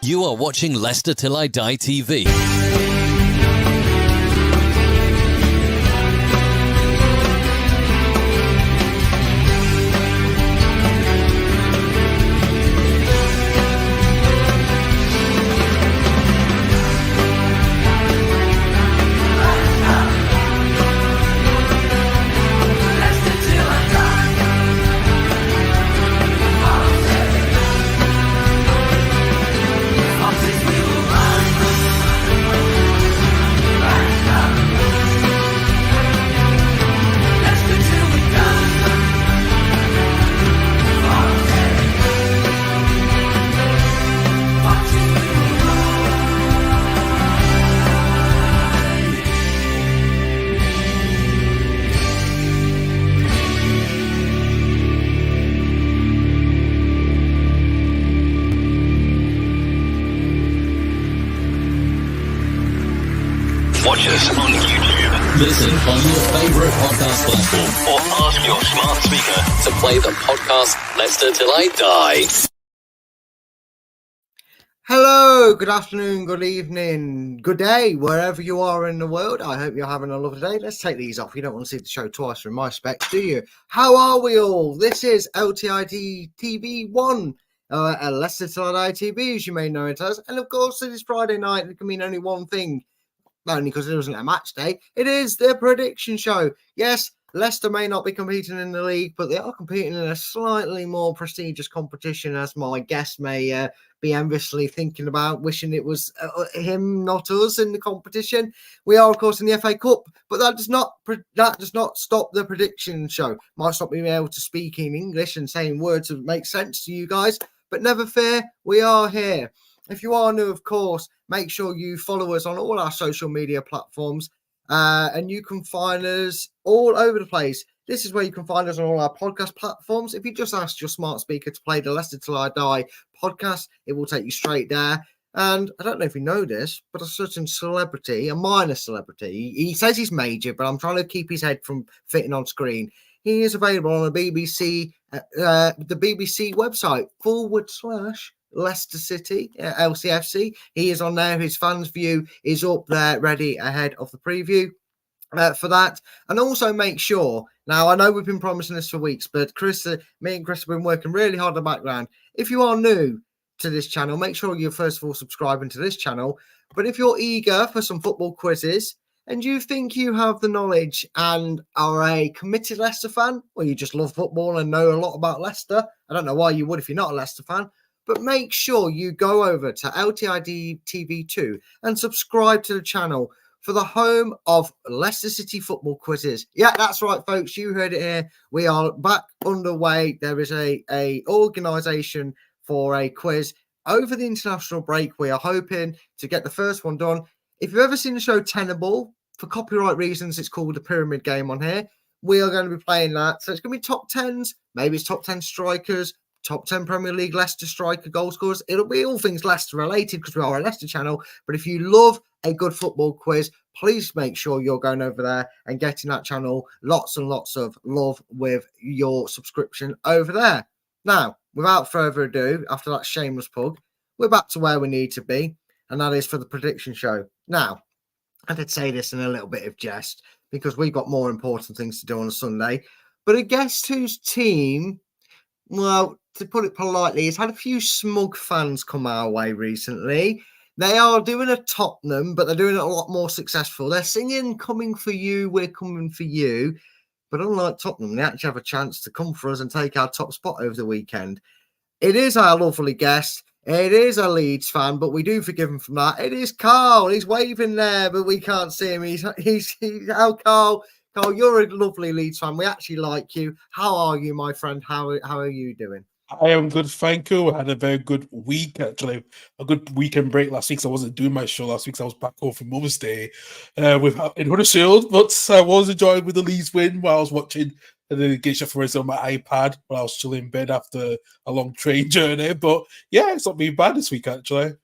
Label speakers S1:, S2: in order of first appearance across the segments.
S1: You are watching Leicester Till I Die TV.
S2: Watch us on YouTube.
S1: Listen on your favourite podcast platform.
S2: Or ask your smart speaker
S1: To play the podcast Leicester Till I Die.
S3: Hello, good afternoon, good evening, good day, wherever you are in the world. I hope you're having a lovely day. Let's take these off. You don't want to see the show twice from my specs, do you? How are we all? This is LTID TV1, Leicester Till I Die TV, as you may know it as. And of course, it is Friday night. It can mean only one thing. Only because it wasn't a match day. It is the prediction show. Yes, Leicester may not be competing in the league, but they are competing in a slightly more prestigious competition, as my guest may be enviously thinking about, wishing it was him, not us, in the competition. We are, of course, in the FA Cup, but that does not stop the prediction show. Might stop me being able to speak in English and saying words that make sense to you guys, but never fear, we are here. If you are new, of course, make sure you follow us on all our social media platforms, and you can find us all over the place. This is where you can find us on all our podcast platforms. If you just ask your smart speaker to play the Leicester Till I Die podcast, it will take you straight there. And I don't know if you know this, but a certain celebrity, a minor celebrity, he says he's major, but I'm trying to keep his head from fitting on screen. He is available on the BBC website / Leicester City, LCFC. He is on there. His fans view is up there, ready ahead of the preview for that. And also make sure, now I know we've been promising this for weeks, but me and Chris have been working really hard in the background. If you are new to this channel, make sure you're first of all subscribing to this channel. But if you're eager for some football quizzes and you think you have the knowledge and are a committed Leicester fan, or you just love football and know a lot about Leicester, I don't know why you would if you're not a Leicester fan, but make sure you go over to LTID TV2 and subscribe to the channel for the home of Leicester City football quizzes. Yeah, that's right, folks. You heard it here. We are back underway. There is a organisation for a quiz over the international break. We are hoping to get the first one done. If you've ever seen the show Tenable, for copyright reasons, it's called the Pyramid Game on here. We are going to be playing that. So it's going to be top 10s. Maybe it's top 10 strikers. Top 10 Premier League Leicester striker goal scorers. It'll be all things Leicester related because we are a Leicester channel. But if you love a good football quiz, please make sure you're going over there and getting that channel lots and lots of love with your subscription over there. Now, without further ado, after that shameless plug, we're back to where we need to be, and that is for the prediction show. Now, I did say this in a little bit of jest because we've got more important things to do on a Sunday. But a guest whose team, well, to put it politely, has had a few smug fans come our way recently. They are doing a Tottenham, but they're doing it a lot more successful. They're singing "Coming for You, We're Coming for You." But unlike Tottenham, they actually have a chance to come for us and take our top spot over the weekend. It is our lovely guest. It is a Leeds fan, but we do forgive him from that. It is Carl. He's waving there, but we can't see him. He's Carl. Carl, you're a lovely Leeds fan. We actually like you. How are you, my friend? How are you doing?
S4: I am good, thank you. I had a very good week, actually. A good weekend break last week. So I wasn't doing my show last week. So I was back home for Mother's Day in Huddersfield. But I was enjoying with the Leeds win while I was watching the Geisha Forest on my iPad while I was still in bed after a long train journey. But yeah, it's not been bad this week, actually.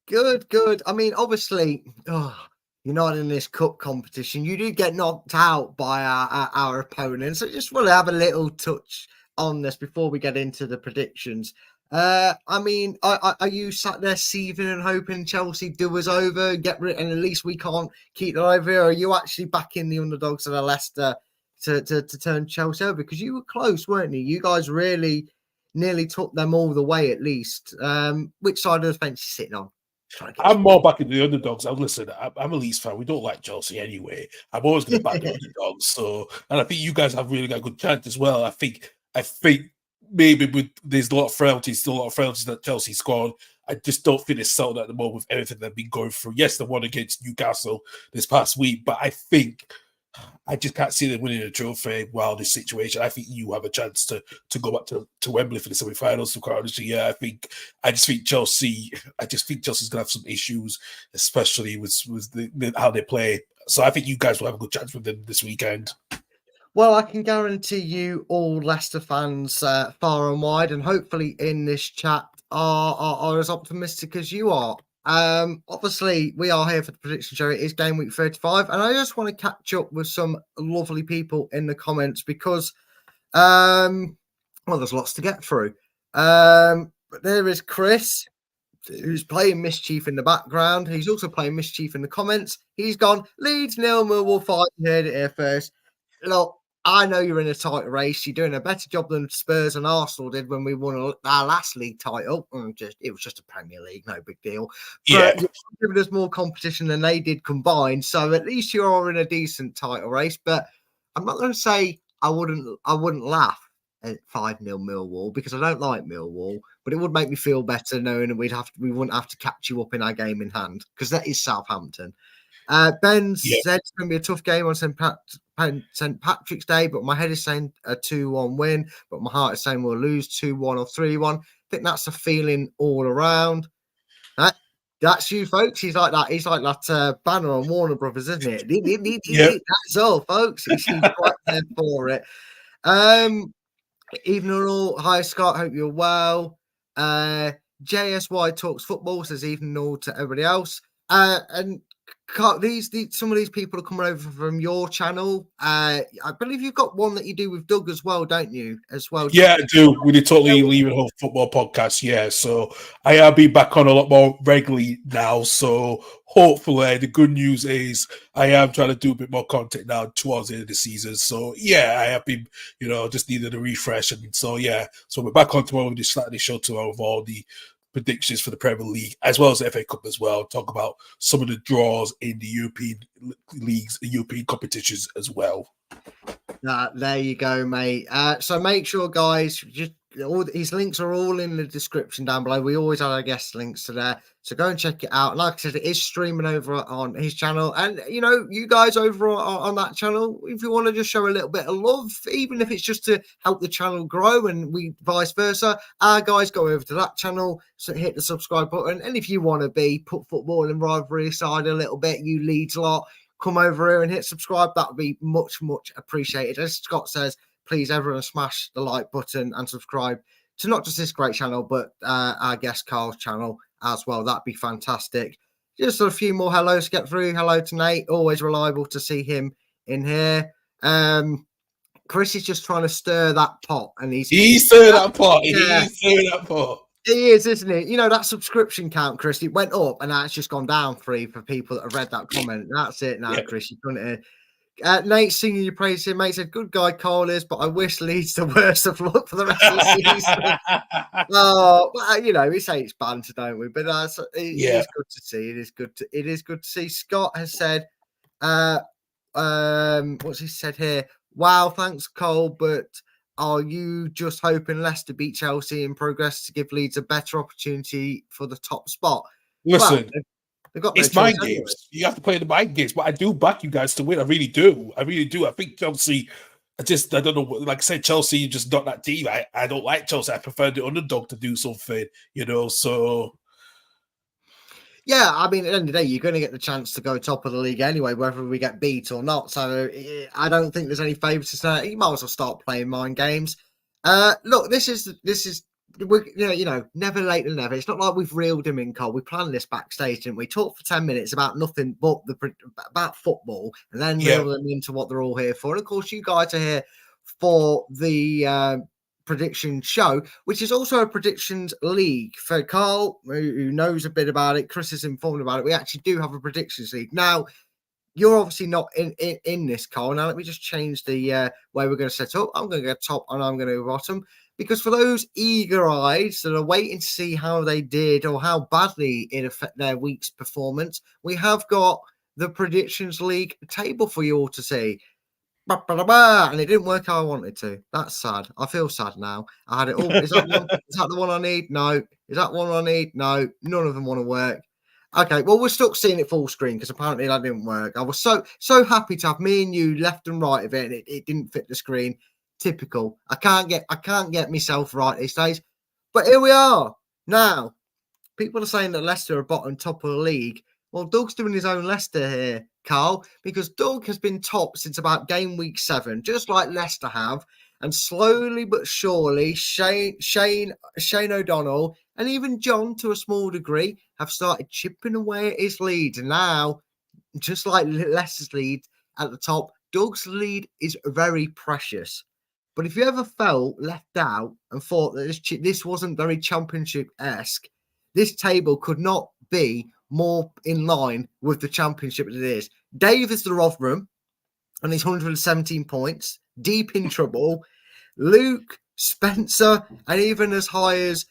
S3: Good. I mean, obviously, you're not in this cup competition. You do get knocked out by our opponents. So just want to have a little touch on this before we get into the predictions. I mean, are you sat there seething and hoping Chelsea do us over, get rid, and at least we can't keep them over here? Or are you actually backing the underdogs of Leicester to turn Chelsea over? Because you were close, weren't you? You guys really nearly took them all the way, at least. Which side of the fence you sitting on?
S4: I'm more backing the underdogs. Listen, I'm a Leeds fan. We don't like Chelsea anyway. I'm always going to back the underdogs. So, and I think you guys have really got a good chance as well. I think maybe there's a lot of frailties, still a lot of frailties that Chelsea scored. I just don't think it's settled at the moment with everything they've been going through. Yes, they won against Newcastle this past week, but I just can't see them winning a trophy while this situation. I think you have a chance to go back to Wembley for the semi-finals. So, honestly, yeah, I just think Chelsea. I just think Chelsea's gonna have some issues, especially with how they play. So I think you guys will have a good chance with them this weekend.
S3: Well, I can guarantee you all Leicester fans far and wide, and hopefully in this chat are as optimistic as you are. Obviously, we are here for the prediction show. It is game week 35, and I just want to catch up with some lovely people in the comments because, well, there's lots to get through. But there is Chris, who's playing mischief in the background. He's also playing mischief in the comments. He's gone, Leeds 0, Millwall 5. You heard it here first. Look, I know you're in a tight race. You're doing a better job than Spurs and Arsenal did when we won our last league title. It was just a Premier League, no big deal.
S4: Yeah.
S3: But you're giving us more competition than they did combined. So at least you're in a decent title race. But I'm not going to say I wouldn't laugh at 5-0 Millwall because I don't like Millwall. But it would make me feel better knowing that we wouldn't have to catch you up in our game in hand because that is Southampton. Ben said it's going to be a tough game on St. Patrick's Day, but my head is saying a 2-1 win, but my heart is saying we'll lose 2-1 or 3-1. I think that's the feeling all around. That's you, folks. He's like that. He's like that banner on Warner Brothers, isn't it? That's all, folks. He's right there for it. Evening all. Hi, Scott. Hope you're well. JSY Talks Football says evening all to everybody else. And some of these people are coming over from your channel. I believe you've got one that you do with Doug as well, don't you? As well.
S4: Yeah, I do. We did Totally Leaving Home Football podcast. Yeah, so I have been back on a lot more regularly now. So hopefully, the good news is I am trying to do a bit more content now towards the end of the season. So yeah, I have been, just needed a refresh, and so yeah, so we're back on tomorrow with this Saturday show tomorrow with all the predictions for the Premier League as well as the FA Cup as well. Talk about some of the draws in the European leagues, the European competitions as well.
S3: There you go, mate. So make sure, guys, his links are all in the description down below. We always add our guest links to there, so go and check it out. Like I said, it is streaming over on his channel, and you guys over on that channel, if you want to just show a little bit of love, even if it's just to help the channel grow, and we vice versa, our guys go over to that channel, so hit the subscribe button. And if you want to put football and rivalry aside a little bit, you Leeds lot, come over here and hit subscribe. That would be much, much appreciated. As Scott says, please everyone smash the like button and subscribe to not just this great channel, but our guest Carl's channel as well. That'd be fantastic. Just a few more hellos to get through. Hello to Nate. Always reliable to see him in here. Chris is just trying to stir that pot, and he's
S4: stirring that pot. Yeah. He's stirring that pot.
S3: He is, isn't it? That subscription count, Chris, it went up and now it's just gone down 3 for people that have read that comment. That's it now, Chris. You've done it here. Nate singing your praise here, mate. Said, good guy, Cole is, but I wish Leeds the worst of luck for the rest of the season. We say it's banter, don't we? But it is good to see. It is good to see. Scott has said, what's he said here? Wow, thanks, Cole, but are you just hoping Leicester beat Chelsea in progress to give Leeds a better opportunity for the top spot?
S4: Listen, it's mind games. Anyway. You have to play the mind games, but I do back you guys to win. I really do. I think Chelsea, I don't know. Like I said, Chelsea just not that team. I don't like Chelsea. I prefer the underdog to do something, so...
S3: Yeah, I mean, at the end of the day, you're going to get the chance to go top of the league anyway, whether we get beat or not. So I don't think there's any favours to say. You might as well start playing mind games. Look, this is never late than never. It's not like we've reeled him in, Cole. We planned this backstage, didn't we? Talked for 10 minutes about nothing but about football, and then reel them into what they're all here for. And of course, you guys are here for the prediction show, which is also a predictions league. For Carl, who knows a bit about it, Chris is informed about it. We actually do have a predictions league now. You're obviously not in this, Carl. Now let me just change the way we're going to set up. I'm going to go top and I'm going to go bottom, because for those eager eyes that are waiting to see how they did or how badly it affected their week's performance, we have got the predictions league table for you all to see. And it didn't work how I wanted to. That's sad. I feel sad now. I had it all. Is that one? Is that the one I need? No. Is that one I need? No. None of them want to work. Okay, well, we're stuck seeing it full screen because apparently that didn't work. I was so happy to have me and you left and right of it, and it didn't fit the screen. Typical. I can't get myself right these days. But here we are. Now, people are saying that Leicester are bottom top of the league. Well, Doug's doing his own Leicester here, Carl, because Doug has been top since about game week 7, just like Leicester have. And slowly but surely, Shane O'Donnell and even John, to a small degree, have started chipping away at his lead. And now, just like Leicester's lead at the top, Doug's lead is very precious. But if you ever felt left out and thought that this wasn't very championship-esque, this table could not be more in line with the championship as it is. Dave is the Rotherham, and he's 117 points, deep in trouble. Luke, Spencer, and even as high as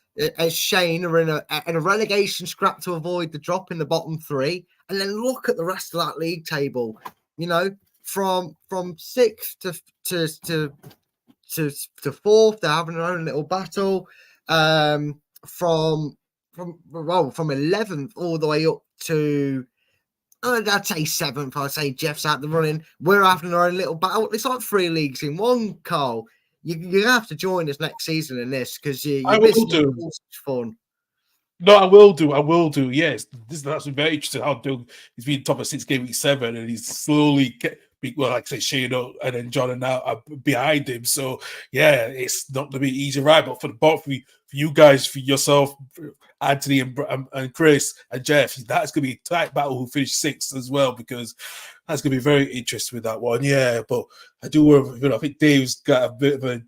S3: Shane are in a relegation scrap to avoid the drop in the bottom 3. And then look at the rest of that league table. You know, from 6th to 4th, they're having their own little battle. From 11th all the way up to, I'd say 7th. I'd say Jeff's out the running. We're having our own little battle. It's like 3 leagues in one, Carl. You have to join us next season in this, because
S4: I will do.
S3: Fun.
S4: No, I will do. Yes, that's very interesting. How Doug he's been top of 6 game week 7, and he's slowly like I say, Shane and then John and now are behind him. So yeah, it's not going to be easy ride. But for you guys, for yourself, Anthony and Chris and Jeff, that's going to be a tight battle who finished 6th as well, because that's going to be very interesting with that one. Yeah, but I think Dave's got a bit of a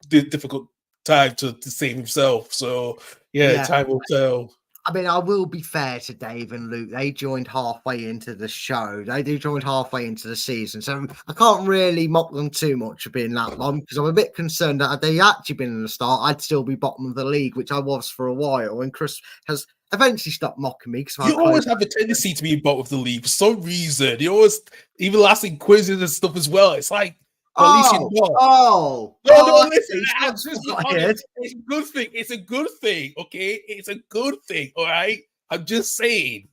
S4: difficult time to save himself. So yeah, time will tell.
S3: I mean, I will be fair to Dave and Luke. They joined halfway into the show. They joined halfway into the season. So I can't really mock them too much for being that long, because I'm a bit concerned that had they actually been in the start, I'd still be bottom of the league, which I was for a while. And Chris has eventually stopped mocking me.
S4: You always have a tendency to be bottom of the league for some reason. You always, even last in quizzes and stuff as well. It's like, at least you know. No, listen, it's a good thing. It's a good thing, okay? It's a good thing, all right? I'm just saying.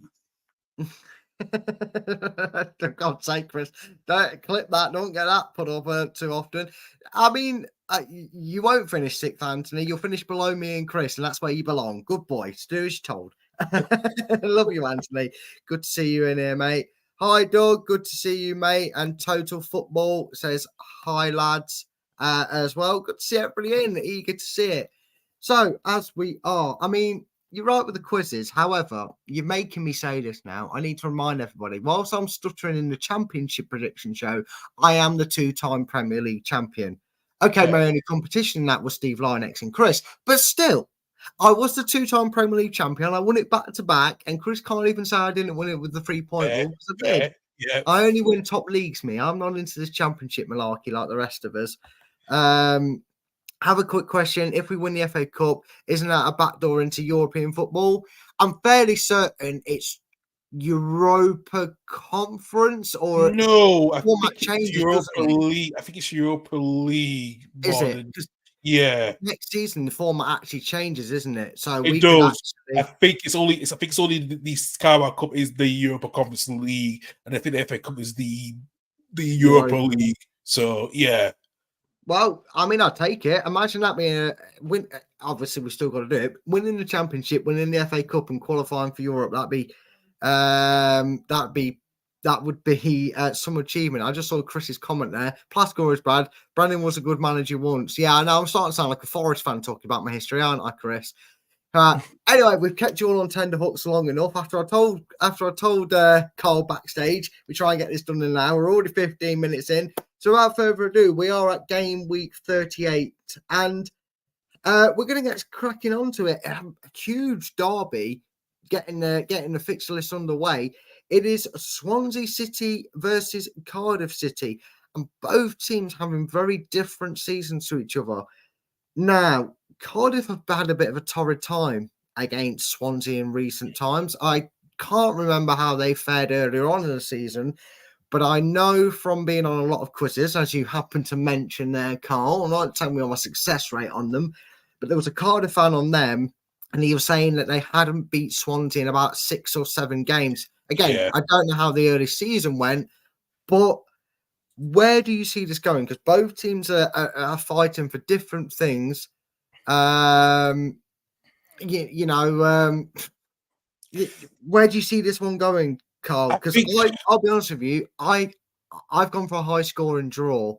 S3: For God's sake, Chris, don't clip that. Don't get that put up too often. I mean, you won't finish 6th, Anthony. You'll finish below me and Chris, and that's where you belong. Good boy. Just do as you're told. Love you, Anthony. Good to see you in here, mate. Hi, Doug. Good to see you, mate. And Total Football says hi, lads, as well. Good to see everybody in. Eager to see it. So, as we are, I mean, you're right with the quizzes. However, you're making me say this now. I need to remind everybody, whilst I'm stuttering in the championship prediction show, I am the 2-time Premier League champion. Okay, my only competition in that was Steve Lynex and Chris. But still, I was the 2-time Premier League champion. I won it back to back, and Chris can't even say I didn't win it with the 3-point rule, because I did.
S4: Yeah.
S3: I only win top leagues, me. I'm not into this championship malarkey like the rest of us. Have a quick question. If we win the FA Cup, isn't that a backdoor into European football? I'm fairly certain it's Europa Conference, or
S4: no, I think it's Europa League. I think it's Europa League.
S3: Is it?
S4: Yeah.
S3: Next season the format actually changes, isn't it? So
S4: it does. I think it's only the Carabao Cup is the Europa Conference League, and I think the FA Cup is the Europa League. So yeah.
S3: Well, I mean, I'll take it. Imagine that being a win. Obviously, we've still got to do it. Winning the championship, winning the FA Cup, and qualifying for Europe. That would be some achievement. I just saw Chris's comment there. Plasco is bad. Brandon was a good manager once. Yeah, I know. I'm starting to sound like a Forest fan talking about my history, aren't I, Chris? Anyway, we've kept you all on tender hooks long enough. After I told Carl backstage, we try and get this done in an hour. We're already 15 minutes in. So without further ado, we are at game week 38. And We're going to get cracking onto it. A huge derby getting the fixture list underway. It is Swansea City versus Cardiff City, and both teams having very different seasons to each other. Now, Cardiff have had a bit of a torrid time against Swansea in recent times. I can't remember how they fared earlier on in the season, but I know from being on a lot of quizzes, as you happen to mention there, Carl, not telling me on my success rate on them, but there was a Cardiff fan on them, and he was saying that they hadn't beat Swansea in about 6 or 7 games. Again, I don't know how the early season went, but where do you see this going? Because both teams are fighting for different things. Where do you see this one going, Carl? Because I'll be honest with you, I've gone for a high scoring draw.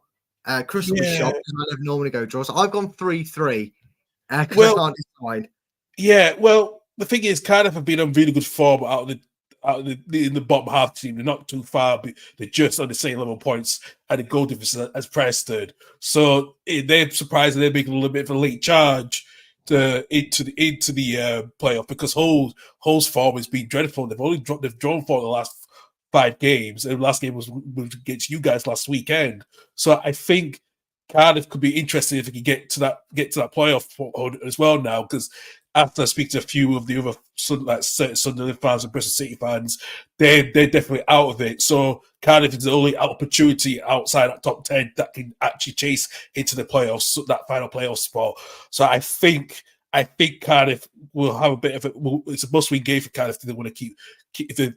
S3: Chris will be shocked because I never normally go draws. So I've gone 3-3 because I can't decide.
S4: Yeah, well, the thing is, Cardiff have been on really good form in the bottom half team. They're not too far, but they're just on the same level points and the goal difference as Preston. So they're surprised they're making a little bit of a late charge into the playoff because Hull's form has been dreadful. They've drawn for the last 5 games, and the last game was against you guys last weekend. So I think Cardiff could be interesting if they can get to that playoff as well now, because after I speak to a few of the other Sunderland fans and Bristol City fans, they're definitely out of it. So Cardiff is the only opportunity outside that top 10 that can actually chase into the playoffs, that final playoff spot. So I think Cardiff will have a bit of it's a must-win game for Cardiff if they want to keep the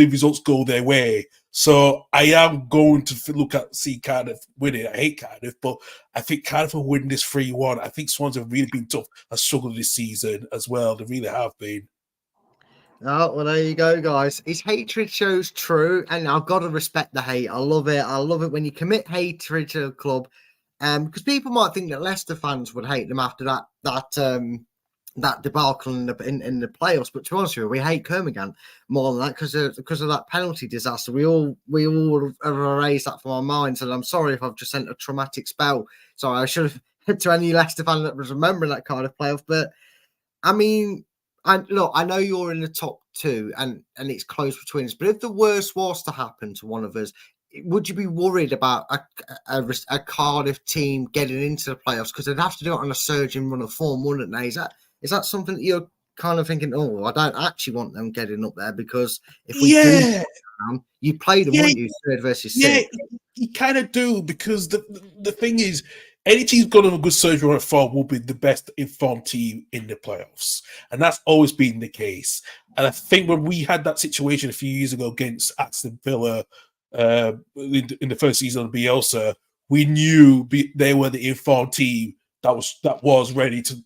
S4: results go their way. So I am going to see Cardiff winning. I hate Cardiff, but I think Cardiff will win this 3-1. I think Swans have really been tough and struggled this season as well. They really have been.
S3: Oh, well, there you go, guys. His hatred shows true, and I've got to respect the hate. I love it. I love it when you commit hatred to a club. Because people might think that Leicester fans would hate them after that debacle in the playoffs, but to be honest with you, we hate Kermigan more than that because of that penalty disaster. We all have erased that from our minds, and I'm sorry if I've just sent a traumatic spell. Sorry, I should have to any Leicester fan that was remembering that kind of playoff. But I mean, I know you're in the top 2, and it's close between us. But if the worst was to happen to one of us, would you be worried about a Cardiff team getting into the playoffs? Because they'd have to do it on a surging run of form, wouldn't they? Is that something that you're kind of thinking, I don't actually want them getting up there, because if we do, you play them, wouldn't you? 3rd versus 6th.
S4: Yeah, you kind of do, because the thing is, any team's got on a good surgery run of form will be the best informed team in the playoffs. And that's always been the case. And I think when we had that situation a few years ago against Aston Villa, in the first season of Bielsa, we knew they were the informed team that was ready to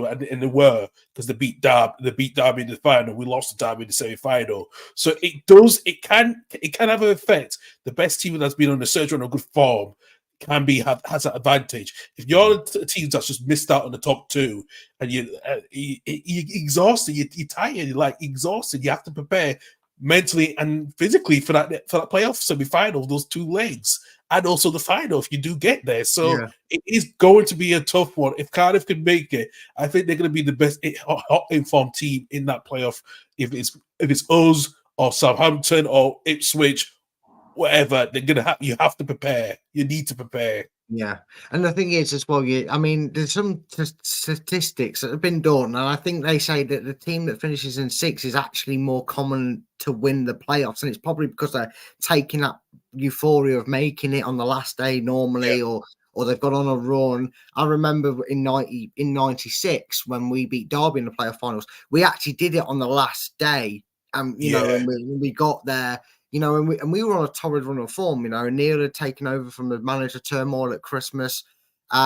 S4: and they were, because they beat Derby in the final. We lost to Derby in the semi-final. So it can have an effect. The best team that's been on the surge on a good form has that advantage. If you're a team that's just missed out on the top 2 and you're exhausted, you're tired, you're like exhausted, you have to prepare mentally and physically for that playoff semi-final, those 2 legs, and also the final if you do get there. So It is going to be a tough one. If Cardiff can make it, I think they're going to be the best hot informed team in that playoff. If it's us or Southampton or Ipswich, whatever, you have to prepare. You need to prepare.
S3: Yeah, and the thing is as well, there's some statistics that have been done, and I think they say that the team that finishes in 6th is actually more common to win the playoffs, and it's probably because they're taking that euphoria of making it on the last day normally, or they've got on a run. I remember in 96 when we beat Derby in the playoff finals, we actually did it on the last day, and we got there. And we were on a torrid run of form. Neil had taken over from the manager turmoil at Christmas. We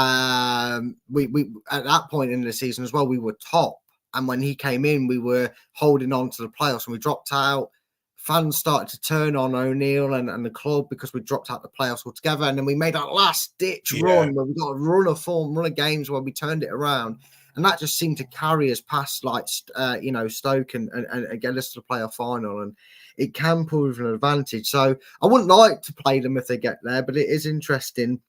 S3: at that point in the season as well, we were top. And when he came in, we were holding on to the playoffs, and we dropped out. Fans started to turn on O'Neill and the club because we dropped out the playoffs altogether. And then we made that last ditch run where we got a run of form, run of games where we turned it around. And that just seemed to carry us past Stoke and get us to the playoff final. And it can prove an advantage. So I wouldn't like to play them if they get there, but it is interesting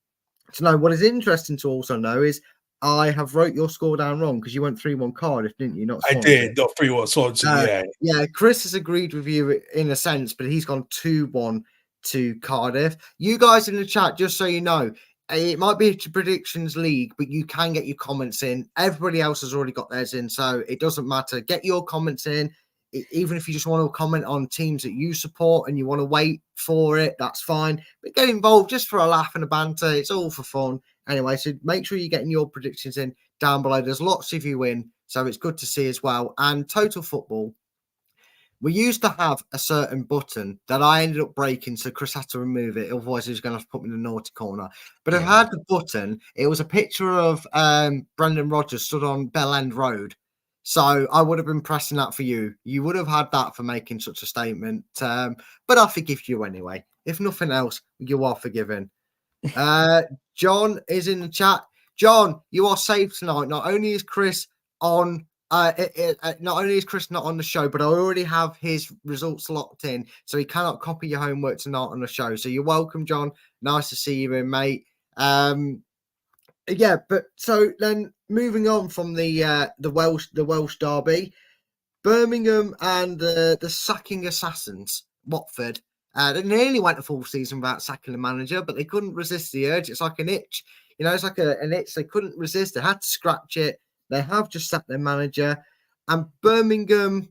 S3: to know. What is interesting to also know is I have wrote your score down wrong because you went 3-1 Cardiff, didn't you? Not
S4: I
S3: Swansea.
S4: did, not 3-1 Swansea, yeah.
S3: Yeah, Chris has agreed with you in a sense, but he's gone 2-1 to Cardiff. You guys in the chat, just so you know, it might be a predictions league, but you can get your comments in. Everybody else has already got theirs in, so it doesn't matter. Get your comments in. Even if you just want to comment on teams that you support and you want to wait for it, that's fine. But get involved just for a laugh and a banter. It's all for fun. Anyway, so make sure you're getting your predictions in down below. There's lots of you in, so it's good to see as well. And Total Football, we used to have a certain button that I ended up breaking, so Chris had to remove it. Otherwise, he was going to have to put me in the naughty corner. But I had the button. It was a picture of Brendan Rodgers stood on Bell End Road. So I would have been pressing that for you. You would have had that for making such a statement. But I'll forgive you anyway. If nothing else, you are forgiven. John is in the chat. John, you are safe tonight. Not only is Chris on, not only is Chris not on the show, but I already have his results locked in, so he cannot copy your homework tonight on the show. So you're welcome, John. Nice to see you in, mate. Yeah, but so then moving on from the Welsh derby, Birmingham and the sacking assassins, Watford. They nearly went a full season without sacking the manager, but they couldn't resist the urge. It's like an itch, it's like an itch they couldn't resist. They had to scratch it. They have just sacked their manager. And Birmingham,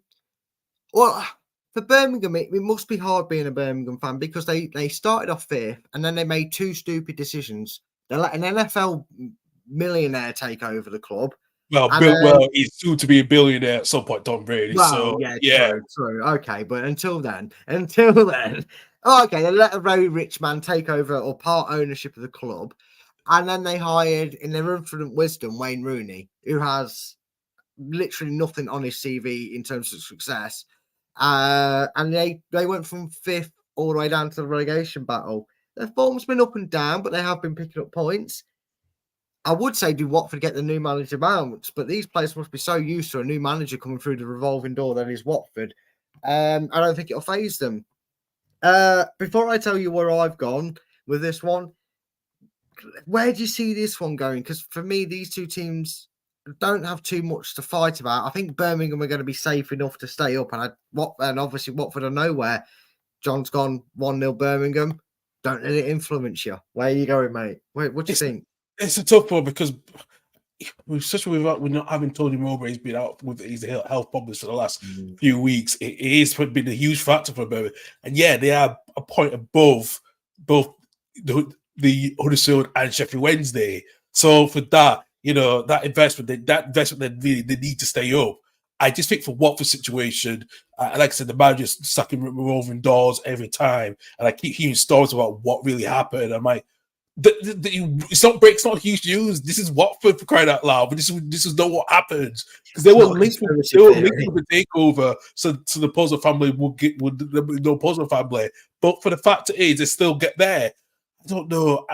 S3: well, for Birmingham, it must be hard being a Birmingham fan because they started off fifth and then they made two stupid decisions. They let an NFL millionaire take over the club.
S4: Well, he's soon to be a billionaire at some point, Tom Brady.
S3: Well, yeah, true. Okay, but until then, okay, they let a very rich man take over or part ownership of the club, and then they hired, in their infinite wisdom, Wayne Rooney, who has literally nothing on his CV in terms of success, and they went from fifth all the way down to the relegation battle. Their form's been up and down, but they have been picking up points. I would say do Watford get the new manager bounce, but these players must be so used to a new manager coming through the revolving door that is Watford. I don't think it'll phase them. Before I tell you where I've gone with this one, where do you see this one going? Because for me, these two teams don't have too much to fight about. I think Birmingham are going to be safe enough to stay up, and obviously Watford are nowhere. John's gone 1-0 Birmingham. Don't let it influence you. Where are you going, mate? What do you think?
S4: It's a tough one because especially we're not having Tony Mowbray's been out with his health problems for the last few weeks. It has been a huge factor for Birmingham. And yeah, they are a point above both the Huddersfield and Sheffield Wednesday. So for that, that investment they need to stay up. I just think for Watford's situation, like I said, the manager's sucking revolving doors every time, and I keep hearing stories about what really happened. I'm like, it's not huge news. This is Watford, for crying out loud. But this is not what happened, because they were linked with the takeover. So the Pozzo family would no Pozzo family. But for the fact is, they still get there. I don't know.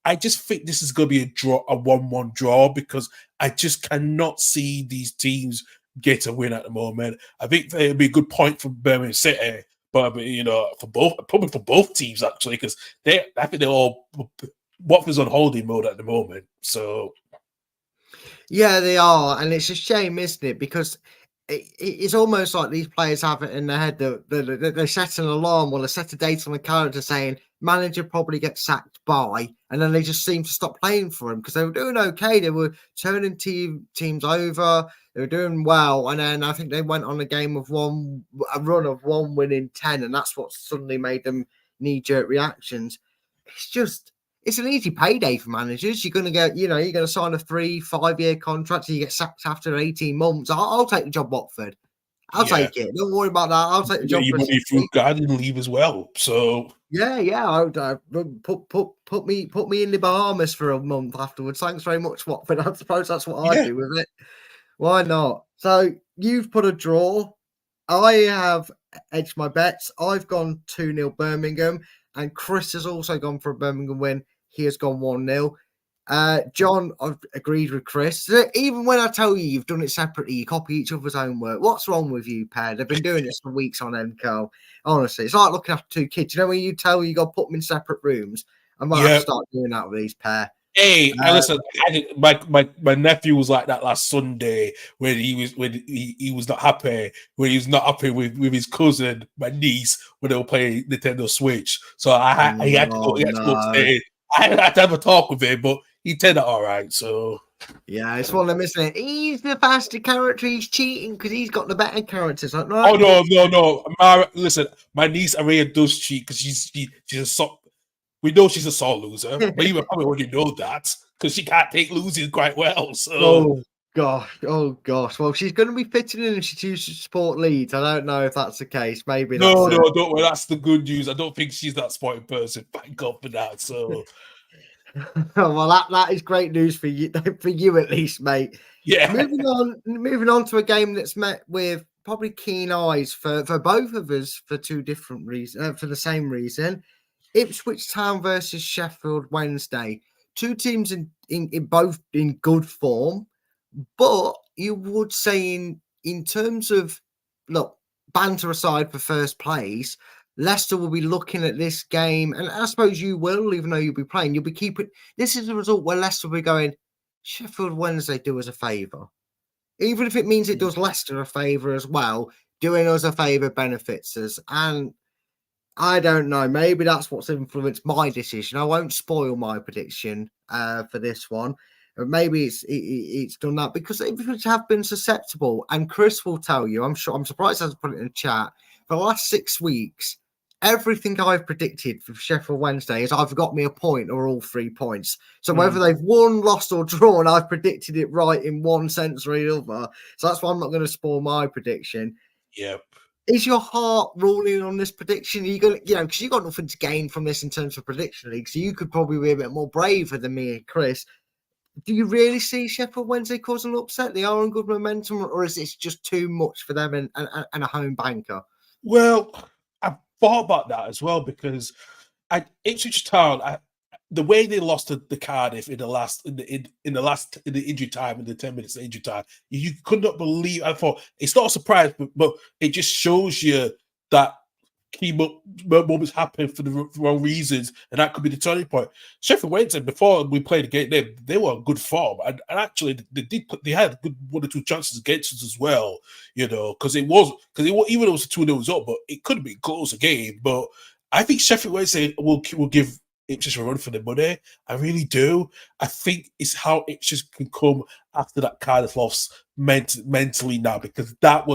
S4: I just think this is going to be a 1-1 draw, because I just cannot see these teams get a win at the moment. I think it'll be a good point for Birmingham City, but probably for both teams actually, because I think they're all. Watford's on holding mode at the moment, so
S3: yeah, they are, and it's a shame, isn't it? Because it's almost like these players have it in their head that they set an alarm or they set a date on the calendar saying manager probably gets sacked by, and then they just seem to stop playing for him because they were doing okay. They were turning teams over. They were doing well, and then I think they went on a run of 1 winning 10, and that's what suddenly made them knee-jerk reactions. It's an easy payday for managers. You're going to get, you're going to sign a 3-5 year contract and you get sacked after 18 months. I'll take the job, Watford. I'll take it. Don't worry about that. I'll take the job.
S4: You money through garden leave as well. So
S3: yeah. Put me in the Bahamas for a month afterwards. Thanks very much, Watford. I suppose that's what I do with it. Why not? So you've put a draw. I have edged my bets. I've gone 2-0 Birmingham. And Chris has also gone for a Birmingham win. He has gone 1-0. John, I've agreed with Chris. Even when I tell you you've done it separately, you copy each other's homework. What's wrong with you, pair? They've been doing this for weeks on end, Carl. Honestly, it's like looking after two kids. When you tell you got to put them in separate rooms? I might have to start doing that with these pair.
S4: Hey, and listen, my nephew was like that last Sunday when he was not happy with his cousin, my niece, when they were playing Nintendo Switch. So he had to go
S3: Oh no.
S4: upstairs. I had to have a talk with him, but he turned out all right. So
S3: Yeah, it's one of them, isn't it? He's the faster character. He's cheating because he's got the better characters. Like,
S4: oh
S3: no,
S4: no. Listen, my niece Aria does cheat because she's a we know she's a sore loser, but you probably already know that because she can't take losing quite well. So
S3: oh gosh. Well, she's going to be fitting in if she chooses to support Leeds. I don't know if that's the case. Maybe
S4: no,
S3: that's
S4: don't worry. That's the good news. I don't think she's that sporting person. Thank God for that. So
S3: well, that is great news for you, at least, mate.
S4: yeah,
S3: Moving on to a game that's met with probably keen eyes for both of us for two different reasons, for the same reason. Ipswich Town versus Sheffield Wednesday. Two teams in both in good form, but you would say in terms of, look, banter aside for first place, Leicester will be looking at this game, and I suppose you will, even though you'll be playing, you'll be keeping. This is a result where Leicester will be going, Sheffield Wednesday do us a favour. Even if it means it does Leicester a favour as well, doing us a favour benefits us. And I don't know. Maybe that's what's influenced my decision. I won't spoil my prediction for this one. Maybe it's done that because Ipswich have been susceptible. And Chris will tell you, I'm surprised he hasn't put it in the chat. For the last 6 weeks, everything I've predicted for Sheffield Wednesday is either got me a point or all 3 points. So whether they've won, lost, or drawn, I've predicted it right in one sense or another. So that's why I'm not going to spoil my prediction.
S4: yep.
S3: Is your heart ruling on this prediction? Are you going to, because you got nothing to gain from this in terms of prediction league, so you could probably be a bit more braver than me and Chris. Do you really see Sheffield Wednesday causing an upset? They are on good momentum, or is this just too much for them and a home banker?
S4: Well, I thought about that as well because Ipswich Town, the way they lost the Cardiff in the injury time, in the 10 minutes of injury time, you could not believe. I thought it's not a surprise, but it just shows you that key moments happen for the wrong reasons, and that could be the turning point. Sheffield Wednesday, before we played the game, they were in good form, and actually they had good 1 or 2 chances against us as well. Because even though it was 2-0 up, but it could have been close a game. But I think Sheffield Wednesday will give Ipswich a run for the money. I really do. I think it's how Ipswich can come after that Cardiff loss mentally now, because that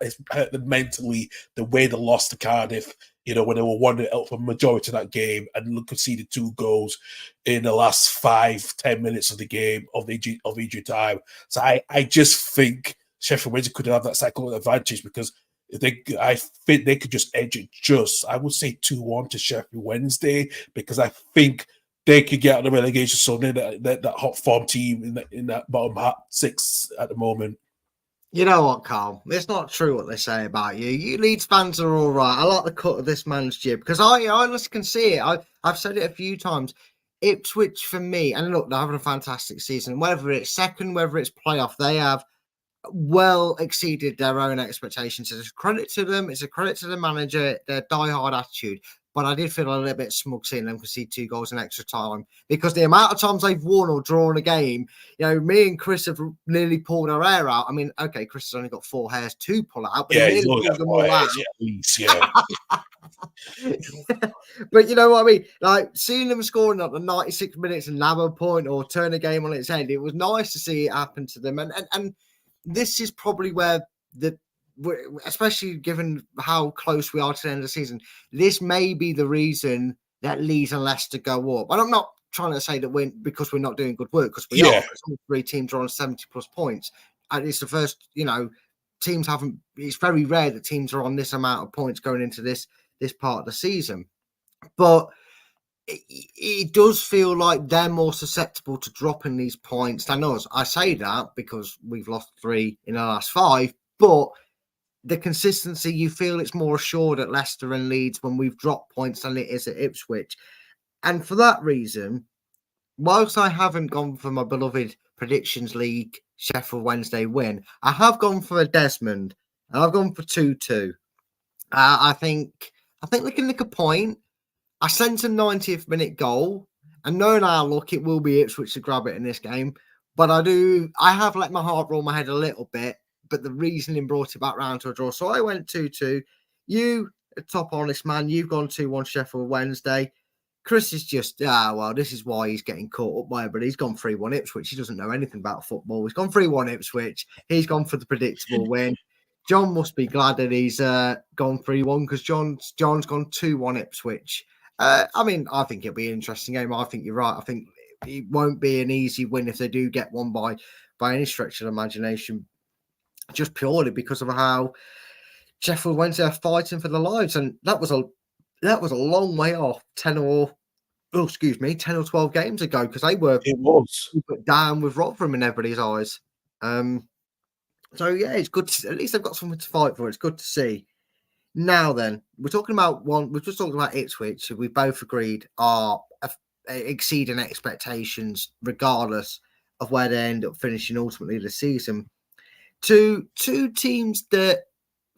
S4: has hurt them mentally, the way they lost to Cardiff, when they were 1-0 up for the majority of that game and conceded 2 goals in the last 5-10 minutes of the game of injury time. So I just think Sheffield Wednesday could have that psychological advantage because I think they could just edge it I would say 2-1 to Sheffield Wednesday, because I think they could get out of the relegation zone. That hot form team in that bottom 6 at the moment.
S3: You know what, Carl? It's not true what they say about you. You Leeds fans are all right. I like the cut of this man's jib because I honestly can see it. I've said it a few times. Ipswich for me, and look, they're having a fantastic season. Whether it's second, whether it's playoff, they have well exceeded their own expectations. It's a credit to them. It's a credit to the manager, their die-hard attitude. But I did feel a little bit smug seeing them concede 2 goals in extra time, because the amount of times they've won or drawn a game, me and Chris have nearly pulled our hair out. I mean, okay, Chris has only got 4 hairs to pull out, but
S4: Yeah,
S3: he nearly pulled them all out.
S4: Yeah, at least, yeah.
S3: But you know what I mean? Like, seeing them scoring at the 96 minutes and nab a point or turn a game on its head, it was nice to see it happen to them. And this is probably where especially given how close we are to the end of the season, this may be the reason that Leeds and Leicester go up. And I'm not trying to say that because we're not doing good work, because we are. All 3 teams are on 70 plus points. And it's the first, teams haven't. It's very rare that teams are on this amount of points going into this part of the season. But it does feel like they're more susceptible to dropping these points than us. I say that because we've lost 3 in the last 5, but the consistency, you feel it's more assured at Leicester and Leeds when we've dropped points than it is at Ipswich. And for that reason, whilst I haven't gone for my beloved Predictions League Sheffield Wednesday win, I have gone for a Desmond, and I've gone for 2-2. I think they can nick a point. I sent a 90th minute goal, And knowing our luck, it will be Ipswich to grab it in this game. But I have let my heart roll my head a little bit, but the reasoning brought it back round to a draw. So I went 2-2. You, a top honest man, you've gone 2-1 Sheffield Wednesday. Chris is just, well, this is why he's getting caught up by it, but he's gone 3-1 Ipswich. He doesn't know anything about football. He's gone 3-1 Ipswich. He's gone for the predictable win. John must be glad that he's gone 3-1 because John's gone 2-1 Ipswich. I mean, I think it'll be an interesting game. I think you're right. I think it won't be an easy win if they do get one by any stretch of the imagination, just purely because of how Sheffield Wednesday are fighting for their lives. And that was a long way off 10 or 12 games ago, because they were down with Rotherham in everybody's eyes. So yeah, it's good to, at least they've got something to fight for. It's good to see. Now then, we're talking about we're just talking about Ipswich, we both agreed are exceeding expectations regardless of where they end up finishing ultimately this season. Two teams that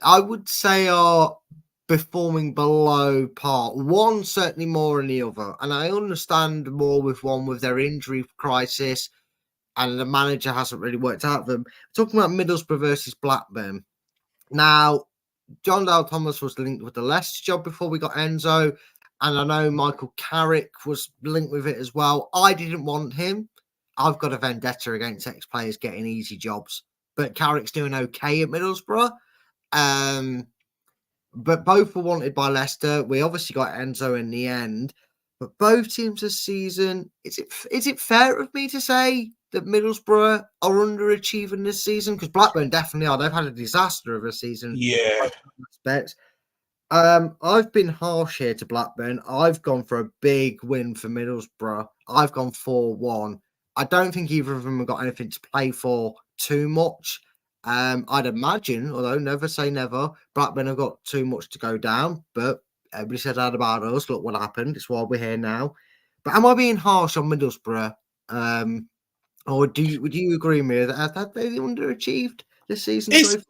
S3: I would say are performing below par. One certainly more than the other, and I understand more with one with their injury crisis, and the manager hasn't really worked out for them. Talking about Middlesbrough versus Blackburn. Now, John Dale Thomas was linked with the Leicester job before we got Enzo, and I know Michael Carrick was linked with it as well. I didn't want him. I've got a vendetta against ex-players getting easy jobs, but Carrick's doing okay at Middlesbrough. But both were wanted by Leicester. We obviously got Enzo in the end. But both teams this season, is it fair of me to say that Middlesbrough are underachieving this season? Because Blackburn definitely are. They've had a disaster of a season.
S4: Yeah.
S3: I've been harsh here to Blackburn. I've gone for a big win for Middlesbrough. I've gone 4-1. I don't think either of them have got anything to play for too much. I'd imagine, although never say never, Blackburn have got too much to go down, but everybody said that about us. Look what happened. It's why we're here now. But am I being harsh on Middlesbrough? Or would you agree with me that they underachieved this season so far?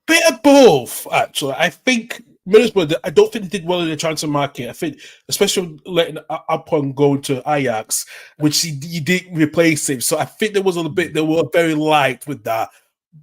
S4: Bit of both, actually. I think Middlesbrough, I don't think they did well in the transfer market. I think, especially letting upon going to Ajax, which he didn't replace him. So I think there was a little bit, they were very light with that.